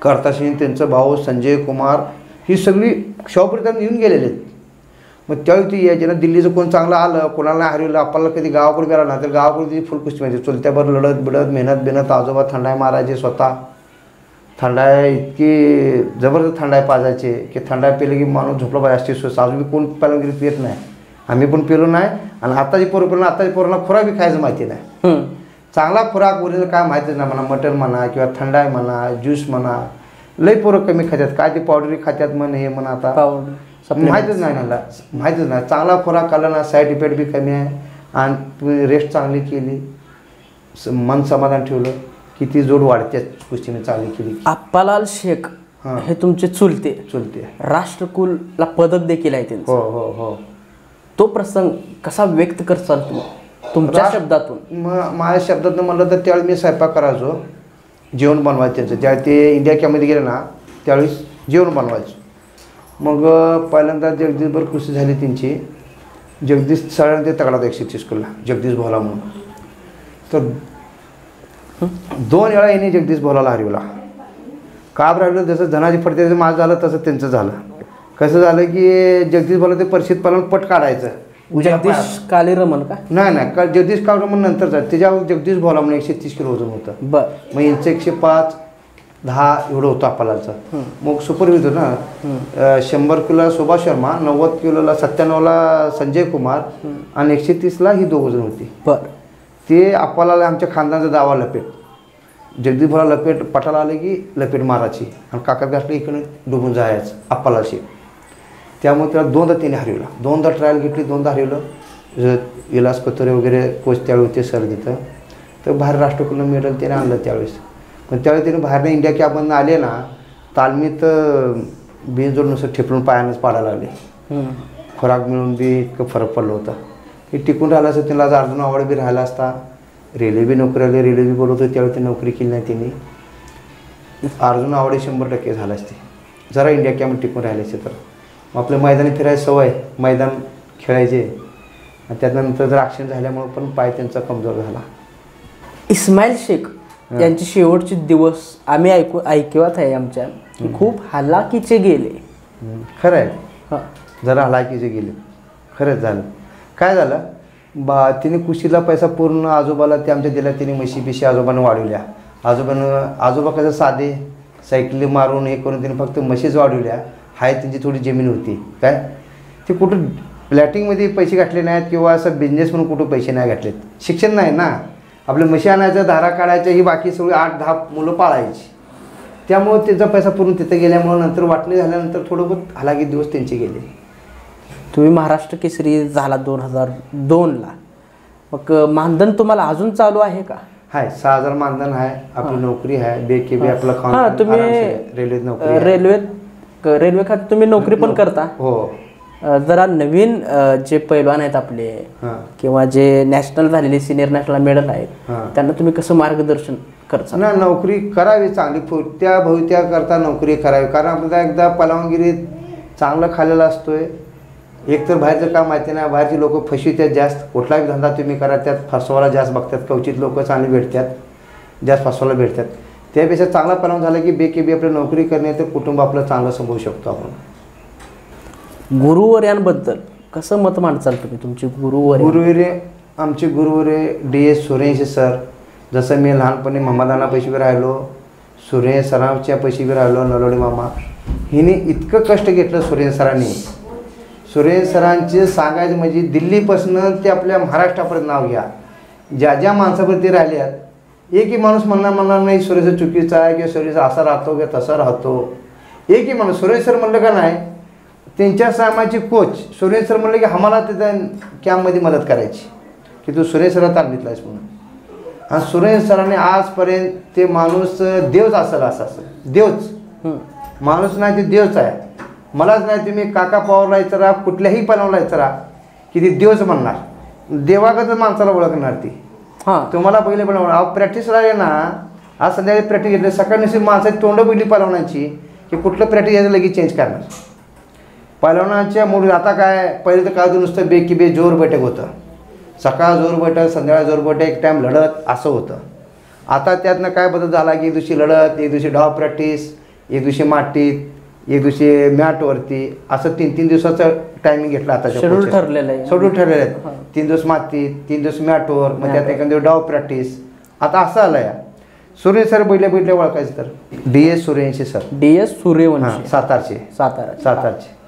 करतार सिंग, त्यांचं भाऊ संजय कुमार, ही सगळी शाहूपुरीत येऊन गेलेले आहेत. मग त्यावेळी ती यायची ना, दिल्लीचं कोण चांगलं आलं, कोणाला हरवलं, आपल्याला कधी गावाकडे गेला ना, तर गावाकडे फुल कुस्ती माहिती. चुलत्यावर लढत बिडत, मेहनत, आजोबा थंडाई मारायचे स्वतः. थंडाई इतकी जबरदस्त थंडाई पाजायचे की थंडाई पिले की माणूस झोपला पाहिजे असते. अजून बी कोण पहिल्यांदा पित नाही, आम्ही पण पिलो नाही. आणि आताची पोरं पिलो, आताची पोरांना खुराक बी खायचं माहिती नाही. चांगला खुराक उरलेलं काय माहितीच नाही म्हणा. मटण म्हणा किंवा थंडाई म्हणा, ज्यूस म्हणा, लई पोरं कमी खात्यात. काय ते पावडरी खात्यात म्हण, हे म्हणा आता माहीतच नाही मला, माहीतच नाही. चांगला खुराक खाल्ला ना, साईड इफेक्ट बी कमी आहे. आणि रेस्ट चांगली केली, मन समाधान ठेवलं, किती जोड वाढते कुस्तीने चांगली केली. अप्पालाल शेख हे तुमचे चुलते राष्ट्रकुलला पदक देखील आहे त्यांचं. हो. तो प्रसंग कसा व्यक्त करसाल तुम्ही तुमच्या शब्दातून? माझ्या शब्दातून म्हणलं तर त्यावेळी मी स्वयंपाक करायचो, जेवण बनवायचं त्यांचं. ज्यावेळी ते इंडिया कॅम्पमध्ये गेले ना, त्यावेळी जेवण बनवायचं. मग पहिल्यांदा जगदीशभर कुस्ती झाली त्यांची. जगदीश सगळ्यांना ते तगडा 130 किलोला, जगदीश भोला म्हणून. तर 2 वेळा यांनी जगदीश भोलाला हरवला. का राहिलं, जसं धनाजी फडते माझं झालं तसं त्यांचं झालं. कसं झालं की जगदीश भोला ते परिषद पहिल्यांदा पट काढायचं. जगदीश कालीरमन का? नाही, जगदीश कालीरमन नंतरचा. त्याच्यावर जगदीश भोला म्हणून 130 किलो वजन होतं. मग यांचं 105, 10 एवढं होतं अप्पालाचं. मग सुपर होतं ना. 100 किलोला सुभाष शर्मा, 90 किलोला 97ला संजय कुमार आणि 130ला ही 2 जण होती. ते अप्पाला आमच्या खानदानाचा दावा लपेट. जगदीश भोला लपेट पटाला आले की लपेट मारायची आणि काकात घातलं इकडे डुबून जायचं अप्पालाशी. त्यामुळे त्याला 2दा त्याने हरवला. 2दा ट्रायल घेतली, 2दा हरवलं. विलास कतोरे वगैरे कोच त्यावेळी होते सर तिथं. तर बाहेर राष्ट्रकुल मेडल त्याने आणलं त्यावेळेस. पण त्यावेळी त्याने बाहेरनं इंडिया कॅपमधून आले ना, तालमीत बिनजोड नुसतं ठेपलून पायानंच पाडायला लागले. खुराक मिळून बी इतकं फरक पडलं होतं. हे टिकून राहिलं असतं त्यांना अर्जुन आवड बी राहिला असता. रेल्वे बी नोकरी आली, रेल्वे बी बोलवतो त्यावेळी ते नोकरी केली नाही त्यांनी. अर्जुन आवडे 100% झालं असते जरा इंडिया कॅम्प टिकून राहिले असते तर. आपल्या मैदानी फिरायची सवय, मैदान खेळायचे. आणि त्यानंतर जर ॲक्सिडेंट झाल्यामुळे पण पाय त्यांचा कमजोर झाला. इस्माईल शेख यांचे शेवटचे दिवस आम्ही ऐकवत आहे आमच्या, खूप हालाकीचे गेले. खरं आहे, जरा हालाकीचे गेले. खरंच झालं. काय झालं, तिने कुशीला पैसा पूर्ण आजोबाला ते आमच्या दिला. तिने म्हशी आजोबानं वाढवल्या. आजोबा कसं साधे सायकली मारून हे करून तिने फक्त म्हशीच वाढवल्या. हाय त्यांची थोडी जमीन होती. काय ते कुठं फ्लॅटिंगमध्ये पैसे घातले नाहीत किंवा असं बिझनेस म्हणून कुठं पैसे नाही घातलेत. शिक्षण नाही ना, आपले म्हशी आणायचं, धारा काढायच्या, ही बाकी सगळी 8-10 मुलं पाळायची. त्यामुळं त्यांचा पैसा पूर्ण तिथे गेल्यामुळं नंतर वाटणी झाल्यानंतर थोडं बहुत हालाकी दिवस त्यांचे गेले. तुम्ही महाराष्ट्र केसरी झाला 2002ला. मग मानधन तुम्हाला अजून चालू आहे का? हाय, 6000 मानधन आहे. आपली नोकरी आहे, बेकेबी आपलं खाऊन. तुम्ही रेल्वेत नोकरी, रेल्वे खात्यात तुम्ही नोकरी पण करता? हो. जरा नवीन जे पैलवान आहेत आपले किंवा जे नॅशनल झालेले सिनियर नॅशनल मेडल आहेत त्यांना तुम्ही कसं मार्गदर्शन करता? ना नोकरी करावी चांगली, त्या भवित्या करता नोकरी करावी. कारण आपल्याला एकदा पलवानगिरीत चांगलं खाल्लेलं असतोय. एकतर बाहेरचं काम माहिती नाही, बाहेरची लोक फसवितात जास्त. कुठलाही धंदा तुम्ही करा त्यात फसवायला जास्त बघतात. क्वचित लोक चांगली भेटतात, जास्त फसवायला भेटतात. त्यापेक्षा चांगला पलवान झाला की बेकेबी आपली नोकरी करणे तर कुटुंब आपलं चांगलं सांभाळू शकतो आपण. गुरुवर्यांबद्दल कसं मत मांडचाल तुम्ही तुमचे गुरुवर्य? आमचे गुरुवर्य DS सूर्यवंशी सर. जसं मी लहानपणी महम्मदाना पैशी राहिलो, सूर्य सरांच्या पैशी राहिलो, नलोडे मामा हिने इतकं कष्ट घेतलं सूर्य सरांनी. सूर्य सरांचे सांगायचं म्हणजे दिल्लीपासून ते आपल्या महाराष्ट्रापर्यंत नाव घ्या. ज्या ज्या माणसावरती राहिल्यात एकही माणूस म्हणणार नाही सूर्यसर चुकीचा आहे किंवा सूर्यसर असा राहतो किंवा तसा राहतो. एकही माणूस सूर्यसर म्हणलं का नाही, त्यांच्या सामाची कोच सूर्यसर म्हणलं की आम्हाला तिथं कॅम्पमध्ये मदत करायची की तू सूर्यसरात सांगितलायस म्हणून. आणि सूर्य सरांनी आजपर्यंत ते माणूस देवच असेल असं देवच माणूस नाही, ते देवच आहे. मलाच नाही तुम्ही काका पवारला विचारा, कुठल्याही पलवानला विचारा की ती देवच म्हणणार. देवागतच माणसाला ओळखणार ती. तुम्हाला पहिले पण प्रॅक्टिसला आहे ना, आज संध्याकाळी प्रॅक्टिस घेतली, सकाळी नसेल माणसाची तोंड बघितली पलवानांची की कुठलं प्रॅक्टिस यायचं लगेच चेंज करणार. पलवानांच्या मूड आता काय, पहिले तर काय होतं नुसतं बेकी जोर बैठक होतं. सकाळ जोर बैठक, संध्याकाळ जोर बैठक, एक टाईम लढत असं होतं. आता त्यातनं काय बदल झाला की एक दिवशी लढत, एक दिवशी डाव प्रॅक्टिस, एक दिवशी मातीत, एक दिवशी मॅटवरती, असं 3-3 दिवसाचं टायमिंग घेतलं. आता शेड्यूल ठरलेलं आहे. 3 दिवस मातीत, 3 दिवस मॅटवर, मग त्यात एखाद्या डाव प्रॅक्टिस. आता असं आलं या. सूर्य सर बैठल्या ओळखायचं तर DS Suryavanshi sir. DS Suryavanshi सातारचे.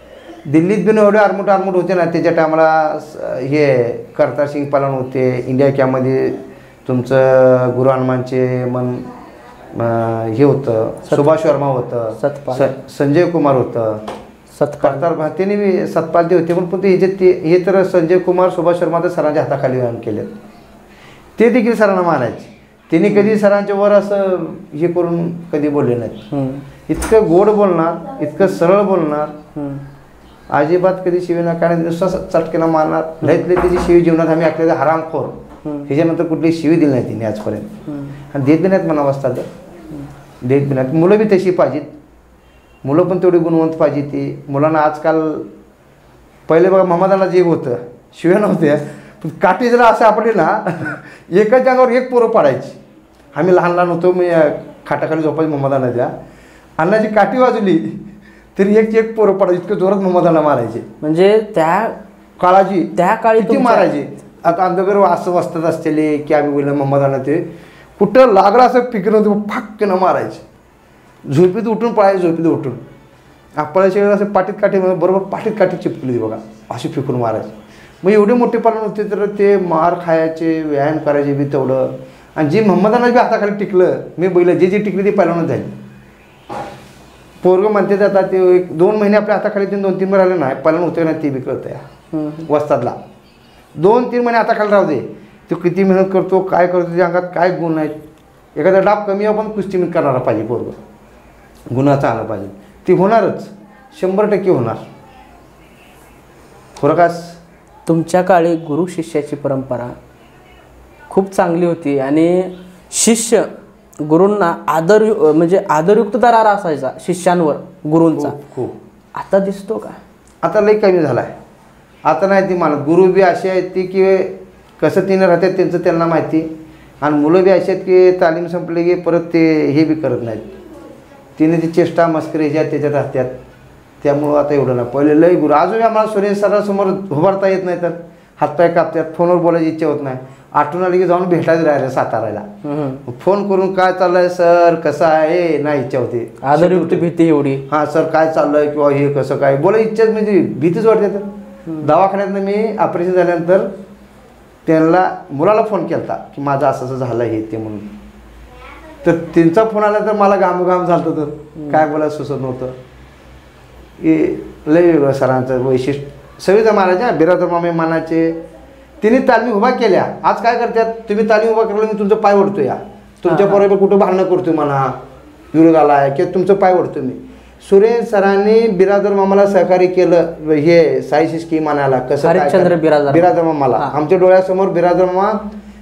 दिल्लीत पण एवढे आरमूट होते ना, त्याच्या टायमाला हे करतार सिंग पलवान होते. इंडिया कॅम्पमध्ये तुमचं गुरु हनुमानचे हे होतं, सुभाष वर्मा होतं, संजय कुमार होतं, करतार त्यांनी बी सतपालते होते. पण हे तर संजय कुमार, सुभाष शर्मा तर सरांच्या हाताखाली व्यायाम केले. ते देखील सरांना मानायचे. त्यांनी कधी सरांच्या वर असं हे करून कधी बोलले नाहीत. इतकं गोड बोलणार, इतकं सरळ बोलणार, अजिबात कधी शिवीना काय नुसता चटकेना मारणार. लयत लय त्याची शिवी जीवनात आम्ही ऐकलेलं हरामखोर. ह्याच्यानंतर कुठली शिवी दिली नाही तिने आजपर्यंत. आणि देत बी नाहीत म्हणा वाजता तर देत बी नाहीत. मुलं बी तशी पाहिजेत, मुलं पण तेवढी गुणवंत पाहिजे. ती मुलांना आजकाल पहिले बघा महम्मदाला जे होतं शिव्या नव्हत्या, पण काठी जरा असं आपली ना एकाच अंगावर एक पोरं पाडायची. आम्ही लहान होतो, मी खाटाखाली झोपायची महम्मदाला. त्या अन्नाची काठी वाजवली तरी एक पोरं पडायची, इतकं जोरात महम्मदाला मारायचे. म्हणजे त्या काळी किती मारायचे. आता अंधगर असं वस्तात असलेले की आम्ही बोललं महम्मदाला ते कुठं लागलं असं फिकर नव्हतं, फक्कनं मारायचे. झोपेत उठून पळायचे, झोपेत उठून आपल्याच्या वेळेला असं पाठीत काठी बरोबर पाठीत काठी चिपकली बघा, अशी फिकून मारायचे. मग एवढे मोठे पलवान होते तर ते मार खायचे, व्यायाम करायचे बी तेवढं. आणि जी महम्मदाला बी हाताखाली टिकलं, मी बैल जे टिकली ती पलवानच झाली. पोरगं म्हणते आता ते 1-2 महिने आपल्या हाताखाली 2-3 महिने राहिले नाही पलवान होते ना, ते बी कळतं या वस्तादला. 2-3 महिने हाताखाली राहू दे, तो किती मेहनत करतो, काय करतो, त्याच्या अंगात काय गुण आहेत. एखादा डाब कमी आपण कुस्ती मेहनत करणारा पाहिजे. पोरगं गुणाचा आला पाहिजे, ती होणारच, 100% होणार. प्रकाश, तुमच्या काळी गुरु शिष्याची परंपरा खूप चांगली होती आणि शिष्य गुरूंना आदरयुक्त दरार असायचा शिष्यांवर गुरूंचा. खूप. आता दिसतो का? आता लई कमी झाला आहे. आता नाही ती मानत. गुरु बी असे आहेत ती की कसं तिने राहतात त्यांचं त्यांना माहिती. आणि मुलं बी असे आहेत की तालीम संपली की परत ते हे बी करत नाहीत. तिने ती चेष्टा मस्करी ह्याच्यात त्याच्यात राहतात. त्यामुळं आता एवढं नाही. पहिले लई गुरु. अजूनही आम्हाला सूर्य सरासमोर उभारता येत नाही तर हातपाय कापतात, फोनवर बोलायची इच्छा होत नाही. आठवण आली की जाऊन भेटायला राहिलं साताराला, फोन करून काय चाललंय सर, कसं आहे, नाही इच्छा होती. आदरयुक्त भीती एवढी. हां सर काय चाललंय किंवा हे कसं काय बोलायची इच्छाच म्हणजे भीतीच वाटते. तर दवाखान्यातनं मी ऑपरेशन झाल्यानंतर त्यांना मुलाला फोन केला की माझं असं असं झालं हे ते म्हणून. तर त्यांचा फोन आला तर मला घामघाम झालं. तर काय बोलायला सुचत नव्हतं. हे लय वेगळं सरांचं वैशिष्ट्य. सगळीचं मानायच्या बिरादर मामे मानाचे. तिने तालीम उभा केल्या. आज काय करतात, तुम्ही तालीम उभा केलं मी तुमचं पाय ओढतो या, तुमच्या बरोबर कुठं भांडणं करतो म्हणा विरोधाला आहे किंवा तुमचं पाय ओढतो मी. सुरेश सरांनी बिरादर मामाला सहकार्य केलं हे साईची स्कीम आणायला. कसं हरिश्चंद्र बिरादर मामाला आमच्या डोळ्यासमोर बिरादर मामा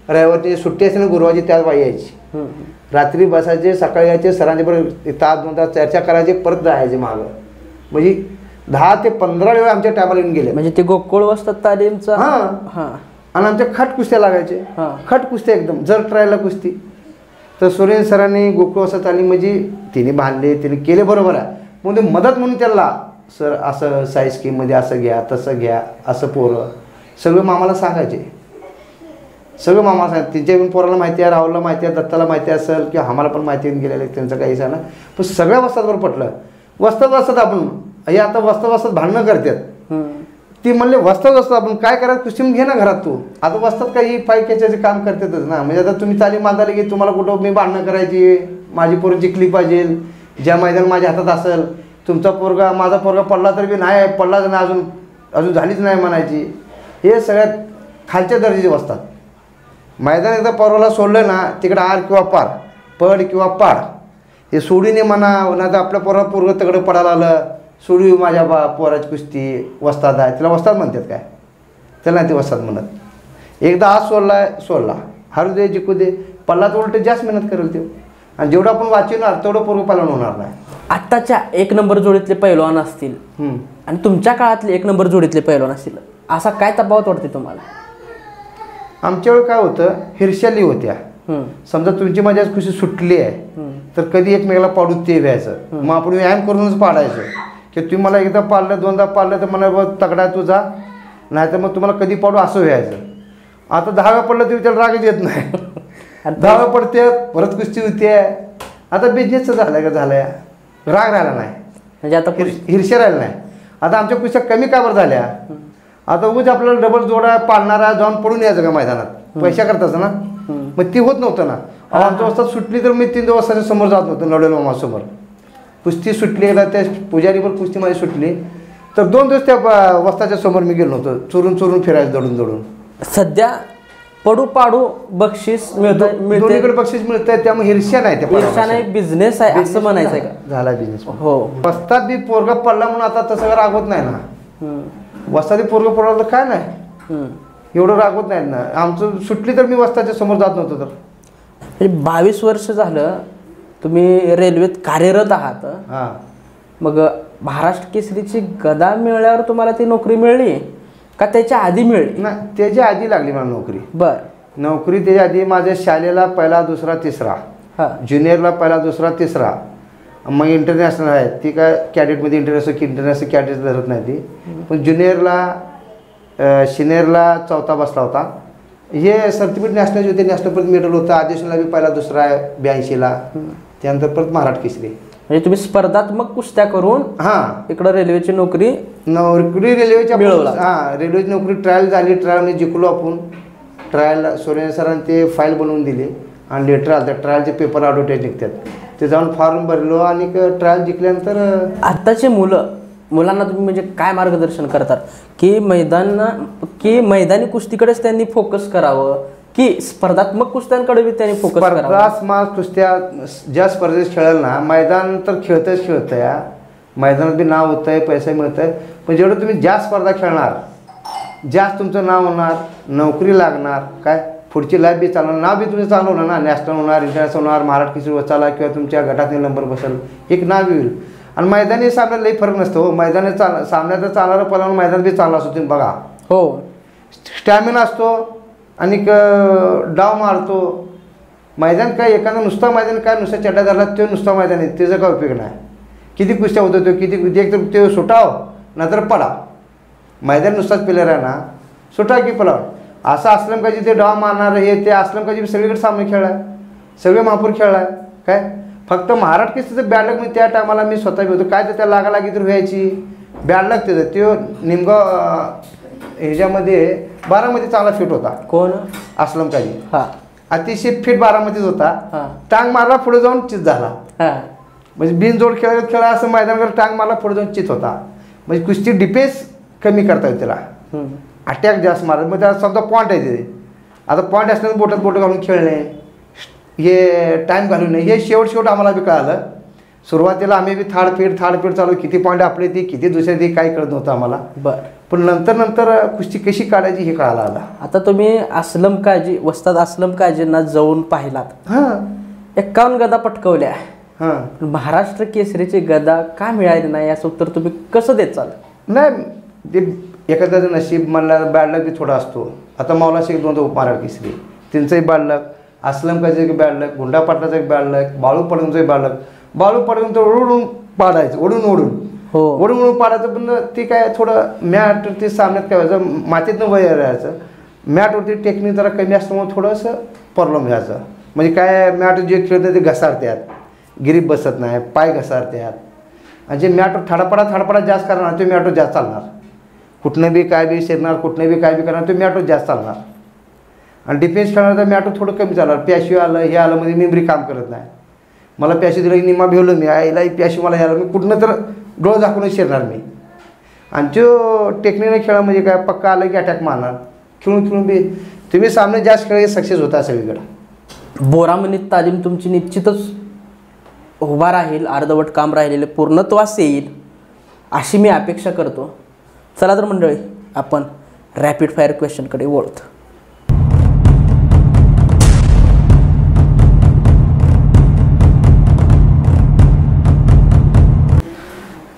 रविवारची सुट्टी असेल गुरुवारची त्याच बाई यायची. रात्री बसायचे सकाळी यायचे सरांचे परत तास 2 तास चर्चा करायची परत जायचे मागं. म्हणजे 10 ते 15 वेळा आमच्या टायमाला येऊन गेले. म्हणजे ते गोकुळ वस्तात तालीमचा. हां. आणि आमच्या खट कुस्त्या लागायचे. खट कुस्त्या एकदम जर ट्रायला कुस्ती. तर सुरेश सरांनी गोकुळ वस्तात तालीम म्हणजे तिने बांधले तिने केले बरोबर आहे. म्हणजे मदत म्हणून त्याला सर असं साई स्कीममध्ये असं घ्या तसं घ्या असं पोरं सगळं मामाला सांगायचे. सगळं मामा सांग त्यांच्या पोराला माहिती आहे राहुलला माहिती आहे दत्ताला माहिती असेल किंवा आम्हाला पण माहिती येऊन गेलेलं त्यांचं काही सांग पण सगळ्या वस्तादवर पटलं. वस्तात आपण हे आता वस्तात भांडणं करतात. ती म्हणले वस्तात आपण काय करायचं कुस्ती घे ना घरात तू. आता वस्तात काही पायक्याचे काम करतातच ना. म्हणजे आता तुम्ही तालीम बांधायला की तुम्हाला कुठं मी भांडणं करायची माझी पोरं जिंकली पाहिजे ज्या मैदान माझ्या हातात असेल. तुमचा पोरगा माझा पोरगा पडला तर बी नाही पडलाच नाही अजून झालीच नाही म्हणायची. हे सगळ्यात खालच्या दर्जाचे वस्तात. मैदान एकदा पोराला सोडलं ना तिकडं आर किंवा पार पड किंवा पाड हे सोडीने म्हणा नाही तर आपल्या पोरं तिकडं पडायला आलं सोडू माझ्या पोराची कुस्ती वस्ताद आहे तिला वस्ताद म्हणतात काय त्याला नाही ते वस्ताद म्हणत. एकदा आज सोडला हरू दे जिंकू दे पडला तर उलट जास्त मेहनत करेल ते. आणि जेवढं आपण वाचवणार तेवढं पोरं पालन होणार नाही. आत्ताच्या 1 नंबर जोडीतले पैलवान असतील आणि तुमच्या काळातले 1 नंबर जोडीतले पैलवान असतील असा काय तफावत वाटते तुम्हाला? आमच्या वेळी काय होतं हिरशाली होत्या. समजा तुमची माझ्या खुशी सुटली आहे तर कधी एकमेकाला पाडू ते व्हायचं. मग आपण व्यायाम करूनच पाडायचं की तुम्ही मला एकदा पाडलं 2दा पाडलं तर मला तगडा तुझा नाही तर मग तुम्हाला कधी पाडू असं व्हायचं. आता 10व्या पडलं तरी त्याला रागच येत नाही. 10व्या पडते परत कुस्ती होते. आता बिझनेसचं झालं का झालंय राग राहिला नाही म्हणजे आता हिरशे राहिला नाही. आता आमच्या कुस्त्या कमी का बरं झाल्या. आता उगाच आपल्याला डबल जोडा पाडणारा जाऊन पडून यायचं का मैदानात पैसा करताच ना. मग ती होत नव्हतं ना. आमच्या वस्तात सुटली तर मी 3 वाजताच्या समोर जात नव्हतं नवडेल मामासमोर. कुस्ती सुटली एकदा त्या पुजारीवर कुस्ती माझी सुटली तर 2 दिवस त्या वस्ताच्या समोर मी गेलो नव्हतो. चोरून फिरायचं दडून. सध्या पडू पाडू बक्षीस दोन्हीकडे बक्षीस मिळतंय त्यामुळे हिरशा नाही हिरशा नाही बिझनेस आहे असं म्हणायचं का? झाला बिझनेस. हो वस्तात बी पोरगा पडला म्हणून आता तसं रागवत नाही ना. वस्तादी पोरगा पडला तर काय नाही एवढं रागवत नाही ना. आमचं सुटली तर मी वस्ताच्या समोर जात नव्हतो. तर 22 वर्ष झालं तुम्ही रेल्वेत कार्यरत आहात. मग महाराष्ट्र केसरीची गदा मिळाल्यावर तुम्हाला ती नोकरी मिळली का त्याच्या आधी मिळली? ना त्याच्या आधी लागली मला नोकरी. नोकरी त्याच्या आधी माझ्या शाळेला 1, 2, 3 ज्युनियरला 1, 2, 3 मग इंटरनॅशनल आहे ती काय कॅडेटमध्ये इंटरनॅशनल कॅडेट धरत नाही ती. पण ज्युनियरला सिनियरला 4था बसला होता. हे सर्टिफिकेट नॅशनल होते नॅशनल मेडल होतं. आदेशला बी 1, 2 82ला त्यानंतर परत महाराष्ट्र केसरी. म्हणजे तुम्ही स्पर्धात्मक कुस्त्या करून इकडं रेल्वेची नोकरी रेल्वेच्या रेल्वेची नोकरी ट्रायल झाली. ट्रायलमध्ये जिंकलो आपण. ट्रायल सुरेश सरांनी ते फाईल बनवून दिली आणि लेटर आलं ट्रायलचे पेपर ॲडव्हर्टाईज निघतात ते जाऊन फॉर्म भरलो आणि ट्रायल जिंकल्यानंतर. आत्ताचे मुलांना तुम्ही म्हणजे काय मार्गदर्शन करतात की मैदानी कुस्तीकडेच त्यांनी फोकस करावं की स्पर्धात्मक कुस्त्यांकडे बी त्यांनी फोकस करावं? स्पर्धात्मक कुस्त्या ज्या स्पर्धेत खेळेल ना मैदान तर खेळतंय मैदानात बी नाव होतंय पैसा मिळतंय. पण जेवढं तुम्ही जास्त स्पर्धा खेळणार जास्त तुमचं नाव होणार नोकरी लागणार काय पुढची लाईफ बी चालणार नाव बी तुमचं चालू होणार ना. नॅशनल होणार इंटरनॅशनल होणार महाराष्ट्र केसरी वचाला किंवा तुमच्या गटात नंबर बसेल एक नाव येईल. आणि मैदानी सामन्यात लई फरक नसतो हो. मैदानी सामन्यात चालणारं पलावून मैदान बी चालला असतो तुम्ही बघा. हो स्टॅमिना असतो आणि डाव मारतो. मैदान काय एखादा नुसता मैदान काय नुसता चड्डा धरला तो नुसता मैदान आहे त्याचा काय उपयोग नाही. किती कुस्त्या होतो तो किती एक तर ते सुटाव नंतर पडाव. मैदान नुसताच प्लेयर आहे ना सुटाव की पलाव असं असलं का जिथे डाव मारणार हे ते असलं का सगळीकडे सामने खेळलाय सगळे महापूर खेळलाय काय. फक्त महाराष्ट्र केसरीचं बॅड लक मी त्या टायमाला मी स्वतः होतो काय तर त्या लागालागी तर व्हायची बॅड लक त्याचं. तो निमगाव ह्याच्यामध्ये 12मध्ये चांगला फिट होता. कोण? असलम काजी. अतिशय फिट 12मध्येच होता. टांग मारला पुढे जाऊन चित झाला. म्हणजे बिनजोड खेळा असं मैदानावर टांग मारला पुढे जाऊन चित होता. म्हणजे कुस्ती डिफेन्स कमी करता येईल त्याला अटॅक जास्त मारत. मग त्याला समजा पॉईंट आहे ते आता पॉईंट असल्यानं बोट घालून खेळणे हे टाईम घालून नाही हे शेवट आम्हाला बी कळालं. सुरुवातीला आम्ही बी थाडफीड चालू, किती पॉईंट आपले ती किती दुसऱ्या ती काय कळत नव्हतं आम्हाला. बरं. पण नंतर कुस्ती कशी काढायची हे कळायला आला. आता तुम्ही असलम काजी वस्ताद असलम काजींना जाऊन पाहिलात. 51 गदा पटकवल्या. महाराष्ट्र केसरीची गदा का मिळाली नाही याचं उत्तर तुम्ही कसं देत चाल? नाही, ते एखाद्याचं नशीब म्हणला बॅड लक बी थोडा असतो. आता मौला शेख 2 महाराष्ट्र केसरी, त्यांचंही बॅड लक, असलम काजीचं एक बॅड लक, गुंडा पाटलाचं एक बॅड लक, बाळू पडगणचं बॅड लक. बाळू पडगण तर ओढून पाडायचं, ओढून पाडायचं. पण ते काय थोडं मॅटवरती सामन्यात काय व्हायचं, मातीतनं वय राहायचं. मॅटवरती टेक्निक जरा कमी असल्यामुळे थोडंसं प्रॉब्लेम व्हायचं. म्हणजे काय मॅट जे खेळतं ते घसारतात, गिरीप बसत नाही, पाय घसारतात. आणि जे मॅटवर थाडापाडा जास्त करणार ते मॅटवर जास्त चालणार. कुठनं बी काय बी शिरणार, कुठनं बी काय बी करणार ते मॅटवर जास्त चालणार. आणि डिफेन्स खेळणार तर मॅटवर थोडं कमी चालणार. पॅशिव आलं हे आलं म्हणजे मेमरी काम करत नाही. मला पॅशी दिलं की निम्मा भेवलं मी, आईला पॅशी मला यायला मी कुठनं तर डोळं झाकूनच शिरणार मी. आणि जो टेक्निकने खेळा म्हणजे काय पक्का आलं की अटॅक मारणार. खेळून बी तुम्ही सामने जास्त खेळ सक्सेस होता सगळीकडं. बोरामणीत तालीम तुमची निश्चितच उभा राहील, अर्धवट काम राहिलेले पूर्णत्वास येईल अशी मी अपेक्षा करतो. चला तर मंडळी, आपण रॅपिड फायर क्वेश्चनकडे वळतो.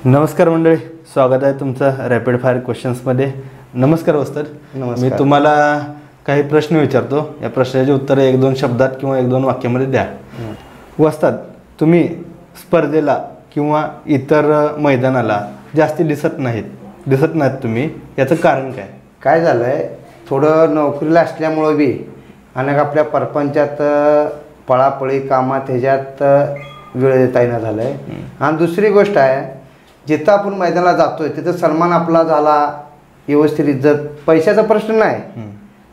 नमस्कार मंडळी, स्वागत आहे तुमचं रॅपिड फायर क्वेश्चन्समध्ये. नमस्कार वस्ताद. नमस्कार. मी तुम्हाला काही प्रश्न विचारतो. या प्रश्नाची उत्तरे 1-2 शब्दात किंवा 1-2 वाक्यामध्ये द्या. वस्ताद, तुम्ही स्पर्धेला किंवा इतर मैदानाला जास्ती दिसत नाहीत तुम्ही, याचं कारण काय झालं आहे, थोडं नोकरीला असल्यामुळं बी आणि आपल्या परपंचात पळापळी कामात ह्याच्यात वेळ देता येणं झालं आहे. आणि दुसरी गोष्ट आहे, जिथं आपण मैदानाला जातोय तिथं सन्मान आपला झाला, व्यवस्थित इज्जत. पैशाचा प्रश्न नाही,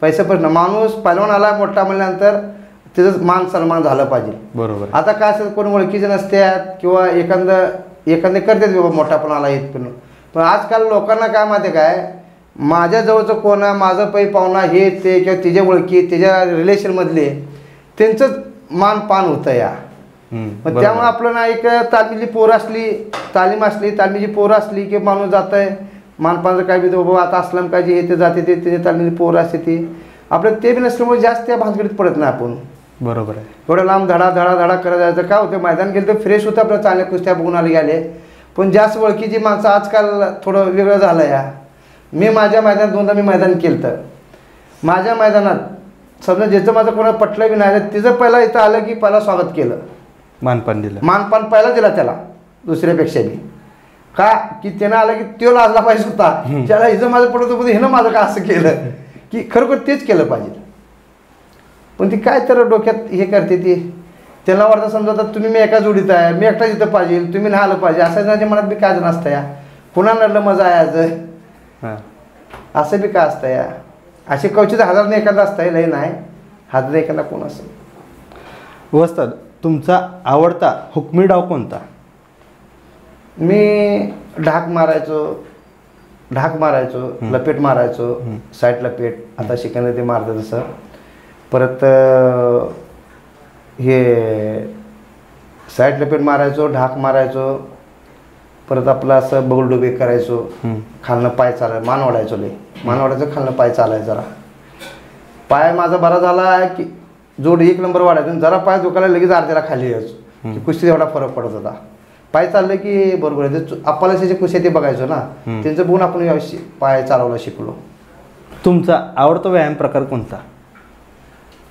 पैसा प्रश्न, माणूस पहिलवान आला मोठा म्हणल्यानंतर तिथं मान सन्मान झालं पाहिजे. बरोबर. आता काय असेल, कोण ओळखीचे नसतात किंवा एखादे करतात बाबा मोठा पण आला येत पण आजकाल लोकांना काय माहिती काय, माझ्या जवळचं कोण आहे, माझं पै पाहुणा हे ते किंवा तिच्या ओळखी त्याच्या रिलेशनमधले त्यांचंच मान पान होतं या. मग त्यामुळे आपलं ना एक तालमीची पोरं असली की माणूस जात आहे मानपानचं काय बी बाबा आता असलम काजी हे ते जाते ते त्याची तालमीची पोरं असते ती आपलं ते बी नसल्यामुळे जास्त त्या भानगडीत पडत नाही आपण. बरोबर आहे. एवढं लांब धडा करत जायचं. काय होतं, मैदान गेलं तर फ्रेश होतं, आपल्या चांगल्या कुस्त्या बघून गेले. पण जास्त ओळखीची माणसं आजकाल थोडं वेगळं झालं या. मी माझ्या मैदानात 2दा मी मैदान केलं तर माझ्या मैदानात समजा ज्याचं माझं कोणा पटलं बी नाही तिचं पहिला इथं आलं की पहिला स्वागत केलं, मानपान पहिला दिला त्याला दुसऱ्यापेक्षा बी. का की त्यानं आलं की तो लाजला पाहिजे होता, त्याला हिचं माझं पडत होतं हिनं माझं का असं केलं की खरोखर तेच केलं पाहिजे. पण ती काय तर डोक्यात हे करते ती, त्यांना वाटतं समजा आता तुम्ही मी एका जोडीत आहे, मी एकटा जिथं पाहिजे, तुम्ही नाही आलं पाहिजे असं माझ्या मनात बी काय नसतं या. पुन्हा नडलं मजा यायचं असं बी काय असतं या. असे क्वचित हजारने एखादा असतं, लय नाही हजार एखादा कोण असं. वस्ताद, तुमचा आवडता हुकमी डाव कोणता? मी ढाक मारायचो, लपेट मारायचो, साईड लपेट, आता शिकायला ते मारतं तसं. परत हे साईड लपेट मारायचो, ढाक मारायचो. परत आपलं असं बगलडोबे करायचो, खालनं पाय चालाय, मान वाढायचं खालनं पाय चालायचं. जरा पाय माझा बरा झाला की जोड 1 नंबर वाढायचं, जरा पाय दुखायला लगेच अर्ध्याला खाली यायचो की कुस्ती एवढा फरक पडत होता. पाय चाललं की बरोबर आहे, आपल्याला त्याचे कुस्त्या ते बघायचो ना, त्यांचं बघून आपण पाय चालवला शिकलो. तुमचा आवडता व्यायाम प्रकार कोणता?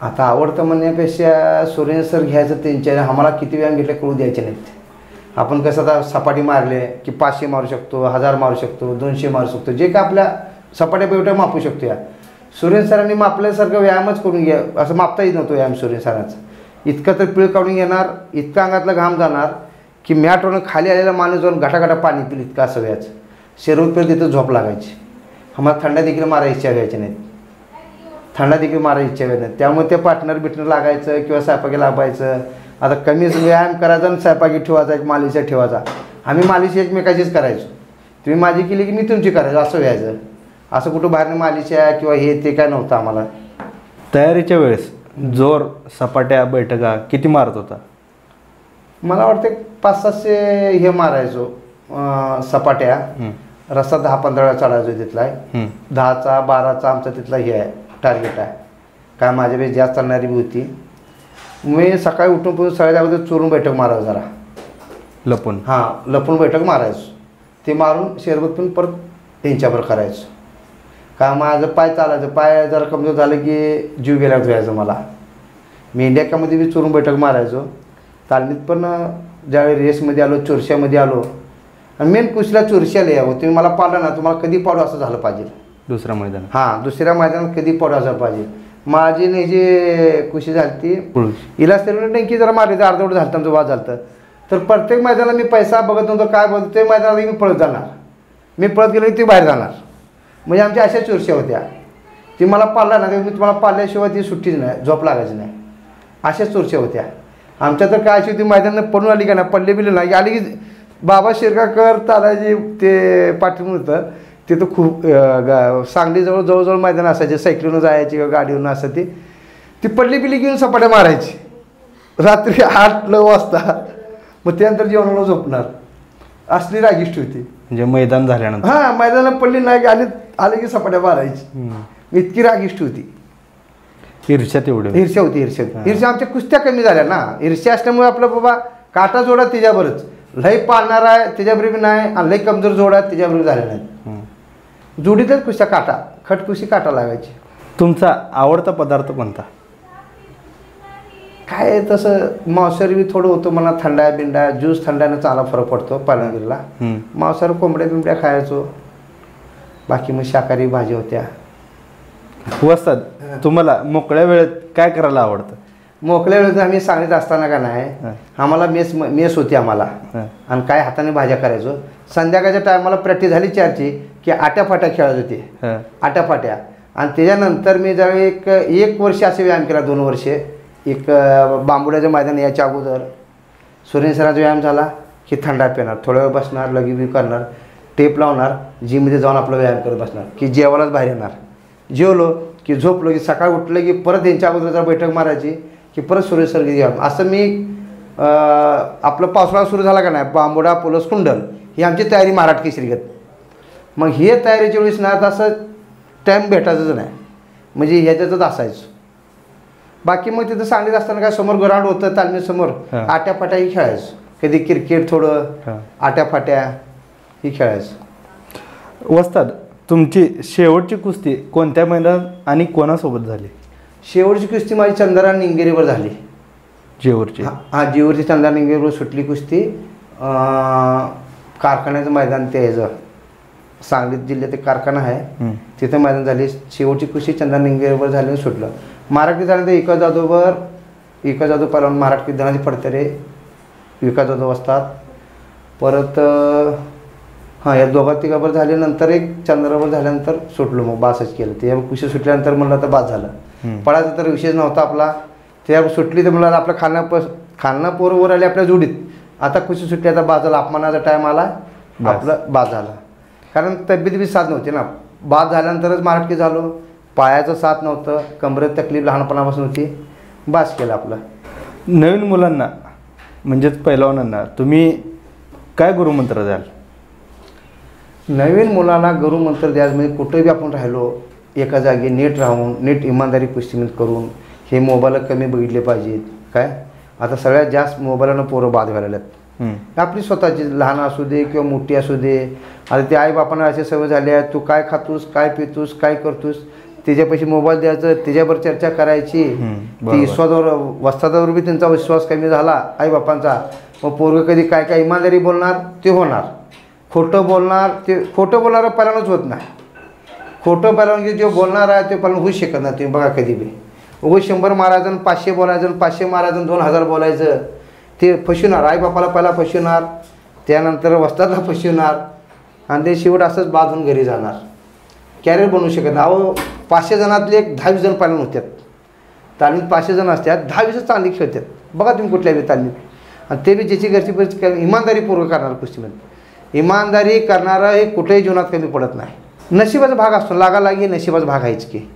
आता आवडतं म्हणण्यापेक्षा सुरेंद्र सर घ्यायचं त्यांच्या, आम्हाला किती व्यायाम घेतले कळू द्यायचे नाहीत. आपण कसं आता सपाटी मारले की 500 मारू शकतो, 1000 मारू शकतो, 200 मारू शकतो, जे काय आपल्या सपाट्या पेवट्या मापू शकतो. या सुरेंद्र सरांनी मापल्यासारखं व्यायामच करून घ्या, असं मापता येत नव्हतं व्यायाम सुरेंद्र सरांचं. इतकं तर पिळ काढून घेणार, इतका अंगातला घाम जाणार की मॅटवरून खाली आलेला माणूस जाऊन घाटाघाटा पाणी पिल, इतकं असं व्यायचं. शेरूत पिळ तिथं झोप लागायची. आम्हाला थंडा देखील मारायची इच्छा व्हायची नाहीत, त्यामुळे ते पार्टनर लागायचं किंवा स्वयंपाकी लागायचं. आता कमीच व्यायाम करायचा आणि स्वयंपाकी ठेवायचा, एक मालिशा ठेवायचा. आम्ही मालिश एकमेकाचीच करायचो, तुम्ही माझी केली की मी तुमची करायचो, असं व्हायचं. असं कुठं बाहेरनं मालिशा किंवा हे ते काय नव्हतं आम्हाला. तयारीच्या वेळेस जोर, सपाट्या, बैठका किती मारत होता? मला वाटते 500-700 हे मारायचो सपाट्या. रस्ता 10-15 चढायचो तिथला आहे. 10चा 12चा आमचा तिथला हे आहे टार्गेट आहे. काय माझ्यापेक्षा जास्त चालणारी बी होती. मी सकाळी उठून पुढे सगळ्या अगोदर चोरून बैठक मारायचो जरा लपून. हां लपून बैठक मारायचो. ते मारून शेरबत पण परत त्यांच्यावर करायचो. का माझं पाय चालायचं, पाय जरा कमजोर झालं की जीव गेला धुवायचं मला. मी इंडियामध्ये बी चोरून बैठक मारायचो. तालमीत पण ज्यावेळी रेसमध्ये आलो, चोरश्यामध्ये आलो. आणि मेन कुशीला चोरश्याला यावं. तुम्ही मला पाडलं ना, तुम्हाला कधी पाडू असं झालं पाहिजे. दुसऱ्या मैदान. हां दुसऱ्या मैदानात कधी पाडू असं पाहिजे. माझी नाही जे कुशी झाली ती इलाज तरी नेमकी जरा मारली तर अर्धवट झालं आमचं वाद झालं. तर प्रत्येक मैदानाला मी पैसा बघत नव्हतो, काय बघतो ते मैदानाला मी पळत जाणार. मी पळत गेलो की ती बाहेर जाणार. म्हणजे आमच्या अशा चोरश्या होत्या. ती मला पाळला ना, मी तुम्हाला पाळल्याशिवाय ती सुट्टीच नाही, झोप लागायची नाही. अशाच चोरश्या होत्या आमच्या. तर काय अशी होती मैदानात पडून आली का ना, पडले बिले नाही आली की बाबा शिरकाकर तालाजी ते पाठवून होतं तिथं खूप सांगलीजवळ जवळजवळ मैदान असायचे. सायकलीनं जायची किंवा गाडीवरून असं ती पडली बिली घेऊन सपाट्या मारायची रात्री 8-9 वाजता. मग त्यानंतर जेवणाला झोपणार. असली रागिष्ट होती. म्हणजे मैदान झाल्यानंतर. हां मैदानाला पडली नाही आले की सपाट्या मारायची. इतकी रागिष्ट होती. ईर्ष्या तेवढी. ईर्ष्या होती. ईर्ष्या आमच्या कुस्त्या कमी झाल्या ना. ईर्ष्या असल्यामुळे आपलं बाबा काटा जोडा त्याच्यावरच. लय पाळणार आहे त्याच्याबरोबर नाही, आणि लय कमजोर जोड आहे त्याच्याबरोबर झाल्या नाहीत. जोडीतच कुस्त्या काटा, खटकुशी काटा लागायची. तुमचा आवडता पदार्थ कोणता? काय तसं मांसाहारी बी थोडं होतं मला. थंडा बिंडा ज्यूस थंडाने चांगला फरक पडतो पालनगिरीला. मांसाहारी कोंबड्या बिंबड्या खायचो. बाकी मग शाकाहारी भाजी होत्या. वस्ताद तुम्हाला मोकळ्या वेळेत काय करायला आवडतं? मोकळ्या वेळेत आम्ही सांगलीत असताना का नाही आम्हाला मेस होती आम्हाला. आणि काय हाताने भाज्या करायचो. संध्याकाळच्या टायमाला प्रॅक्टिस झाली 4ची की आट्याफाट्या खेळत होते. आट्याफाट्या. आणि त्याच्यानंतर मी ज्यावेळी एक वर्ष असे व्यायाम केला, 2 वर्षे. एक बांबुड्याचं मैदान याच्या अगोदर सुरेश सरांचा व्यायाम झाला की थंडा पिणार, थोड्या वेळ बसणार, लगी बी करणार, टेप लावणार, जिममध्ये जाऊन आपला व्यायाम करत बसणार की जेवायलाच बाहेर येणार. जेवलो की झोपलो की सकाळी उठलं की परत यांच्या अगोदर जर बैठक मारायची की परत सुरेश सर व्यायाम. असं मी आपलं पावसाळा सुरू झाला का नाही, बांबोडा पोलस कुंडल ही आमची तयारी महाराष्ट्र केसरीगत. मग हे तयारीच्या वेळेस ना असं टाईम भेटायचंच नाही, म्हणजे ह्याच्यातच असायचं. बाकी मग तिथं सांगलीत असताना काय समोर ग्राउंड होतं तालमीसमोर, आट्याफाट्याही खेळायचं. कधी क्रिकेट थोडं, आट्याफाट्या ही खेळायचं. वस्ताद तुमची शेवटची कुस्ती कोणत्या मैदानात आणि कोणासोबत झाली? शेवटची कुस्ती माझी चंद्रा निंगेरीवर झाली. जेऊरची? हां जेऊरची चंद्रा निंगेरीवर सुटली कुस्ती. कारखान्याचं मैदान ते ह्याचं सांगली जिल्ह्यात एक कारखाना आहे तिथं मैदान झाली. शेवटची कुस्ती चंद्रा निंगेरीवर झाली आणि सुटलं. महाराष्ट्र झाल्यानंतर विकास जाधव पहिला महाराष्ट्र धनाजी फडतरे, विकास जाधव असतात. परत हां या 2-3 झाल्यानंतर एक चंद्रावर झाल्यानंतर सुटलो. मग बासच केलं. ते कुशी सुटल्यानंतर म्हणलं तर बास झालं. पळायचा तर विषयच नव्हता आपला. त्यावर सुटली तर म्हणलं आपलं खालना पोरवर आले आपल्या जोडीत. आता कुशी सुटली, आता बास झाला. अपमानाचा टाईम आला, आपलं बास झाला. कारण तब्येत बी साथ नव्हती ना. बास झाल्यानंतरच महाराष्ट्र झालो. पायाचं साथ नव्हतं, कमरेत तकलीफ लहानपणापासून होती. बास केलं आपलं. नवीन मुलांना म्हणजेच पैलवानांना तुम्ही काय गुरुमंत्र द्याल? नवीन मुलांना गुरुमंत्र द्यायचं म्हणजे कुठेही बी आपण राहिलो एका जागी नीट राहून, नीट इमानदारी कुस्तीमध्ये करून, हे मोबाईल कमी बघितले पाहिजेत. काय आता सगळ्यात जास्त मोबाईलनं पोरं बाद व्हायला लागल्यात. आपली स्वतःची लहान असू दे किंवा मोठी असू दे. आता ते आईबापांना असे सवय झाली आहे, तू काय खातोस, काय पितोस, काय करतोस, त्याच्यापाशी मोबाईल द्यायचं, त्याच्यावर चर्चा करायची. ती वस्तादावर बी त्यांचा विश्वास कमी झाला आईबापांचा. मग पोरगं कधी काय काय इमानदारी बोलणार ते होणार, खोटं बोलणार ते खोटं बोलणारं पहिल्यांदाच होत नाही. खोटं पहिल्यांदा जे बोलणार आहे ते पहिल्यांदा होऊच शकत नाही. तुम्ही बघा कधी बी उगं 100 मारायचं, 500 बोलायचं, 500 मारायचं, 2000 बोलायचं, ते फसवणार. आईबापाला पहिला फसवणार, त्यानंतर वस्तादला फसवणार, आणि ते शेवट असंच बांधून घरी जाणार. कॅरियर बनवू शकत नाही. अहो 500 जणातले एक 10-20 जण पहिल्यांदा होत्यात. तालमीत 500 जण असतात, 10-20 चांगली खेळतात. बघा तुम्ही कुठल्या बी तालमीत. आणि ते बी ज्याची घरची परिस्थिती इमानदारीपूर्वक करणार कुस्तीमध्ये. इमानदारी करणारं हे कुठेही जीवनात कमी पडत नाही. नशिबाचा भाग असतो, लागालागी नशिबाचा भाग आहेच की.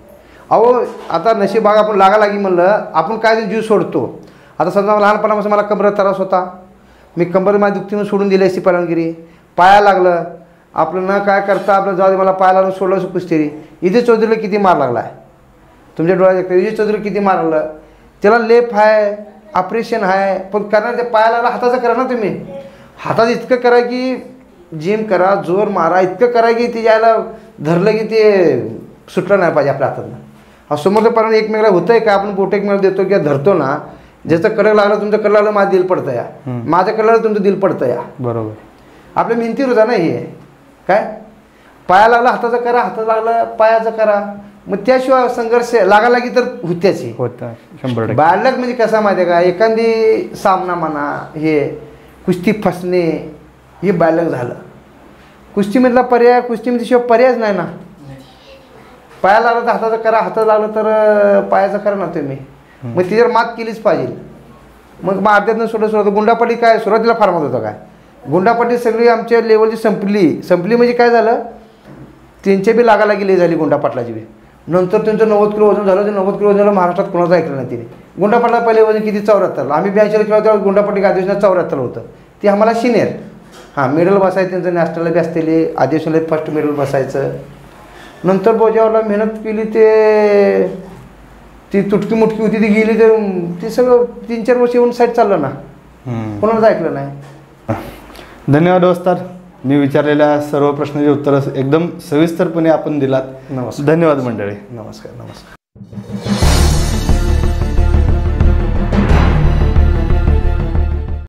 अहो आता नशीब भाग आपण लागालागी म्हणलं, आपण काय जीव सोडतो. आता समजा लहानपणापासून मला कमरेत त्रास होता, मी कंबर माझी दुखतीनं सोडून दिली असती परवानगिरी. पाया लागलं आपलं न काय करता आपलं जाऊ दे मला पाया लागून सोडलं कुस्तेरी. विजय चौधरीला किती मार लागला आहे तुमच्या डोळ्यात. विजय चौधरी किती मार लागलं. त्याला लेप आहे ऑपरेशन आहे पण करणार ते पाया लागला हाताचं करा ना तुम्ही. हातात इतकं करा की जिम करा जोर मारा इतकं करा की ते यायला धरलं की ते सुटलं नाही पाहिजे आपल्या हातातनं. समोरचं पर्यंत एकमेकाला होतंय का आपण बोट एकमेकाला देतो किंवा धरतो ना ज्याचं कडक लागलं तुमचं कडक लागलं माझं दिल पडतं या माझं कडक लागलं तुमचं दिल पडतं या. बरोबर आपल्या मेहनतीवर होता ना हे काय. पाया लागला हाताचं करा हातात लागलं पायाचं करा मग त्याशिवाय संघर्ष लागालागी तर होत्याची होता 100%. बालक म्हणजे कसा माहिती आहे का एखादी सामना म्हणा हे कुस्ती फसणे हे बालक झालं. कुस्तीमधला पर्याय कुस्तीमध्ये शिवाय पर्यायच नाही ना. पाया लागलं तर हाताचं करा हातात लागलं तर पायाचं करा ना तुम्ही. मग तिच्यावर मात केलीच पाहिजे. मग अर्ध्यातनं सोडत गुंडापट्टी काय सुरुवातीला फार मत होतं काय गुंडापट्टी सगळी आमच्या लेवलची संपली म्हणजे काय झालं त्यांच्या बी लागायला गेली झाली गुंडापाटलाची बी. नंतर त्यांचं 90 किलो वजन झालं. ते 90 किलो वजन झालं महाराष्ट्रात कोणाचं ऐकलं नाही तिने. गुंडापाटला पहिले वजन किती 74. आम्ही 82 खेळलो तेव्हा गुंडापट्टी आदिवासीला 74 होतं. ती आम्हाला सिनियर हां मेडल बसायचं त्यांचं नॅशनलला बी असलेले आदिवासीला फर्स्ट मेडल बसायचं. नंतर बोजावरला मेहनत केली ती तुटकी मुटकी होती ती गेली तर ती सगळं 3-4 वर्ष येऊन साईड चाललं ना कोणालाच ऐकलं नाही. धन्यवाद वस्ताद. मी विचारलेल्या सर्व प्रश्नाची उत्तरं एकदम सविस्तरपणे आपण दिलात. नमस्कार. धन्यवाद मंडळी. नमस्कार.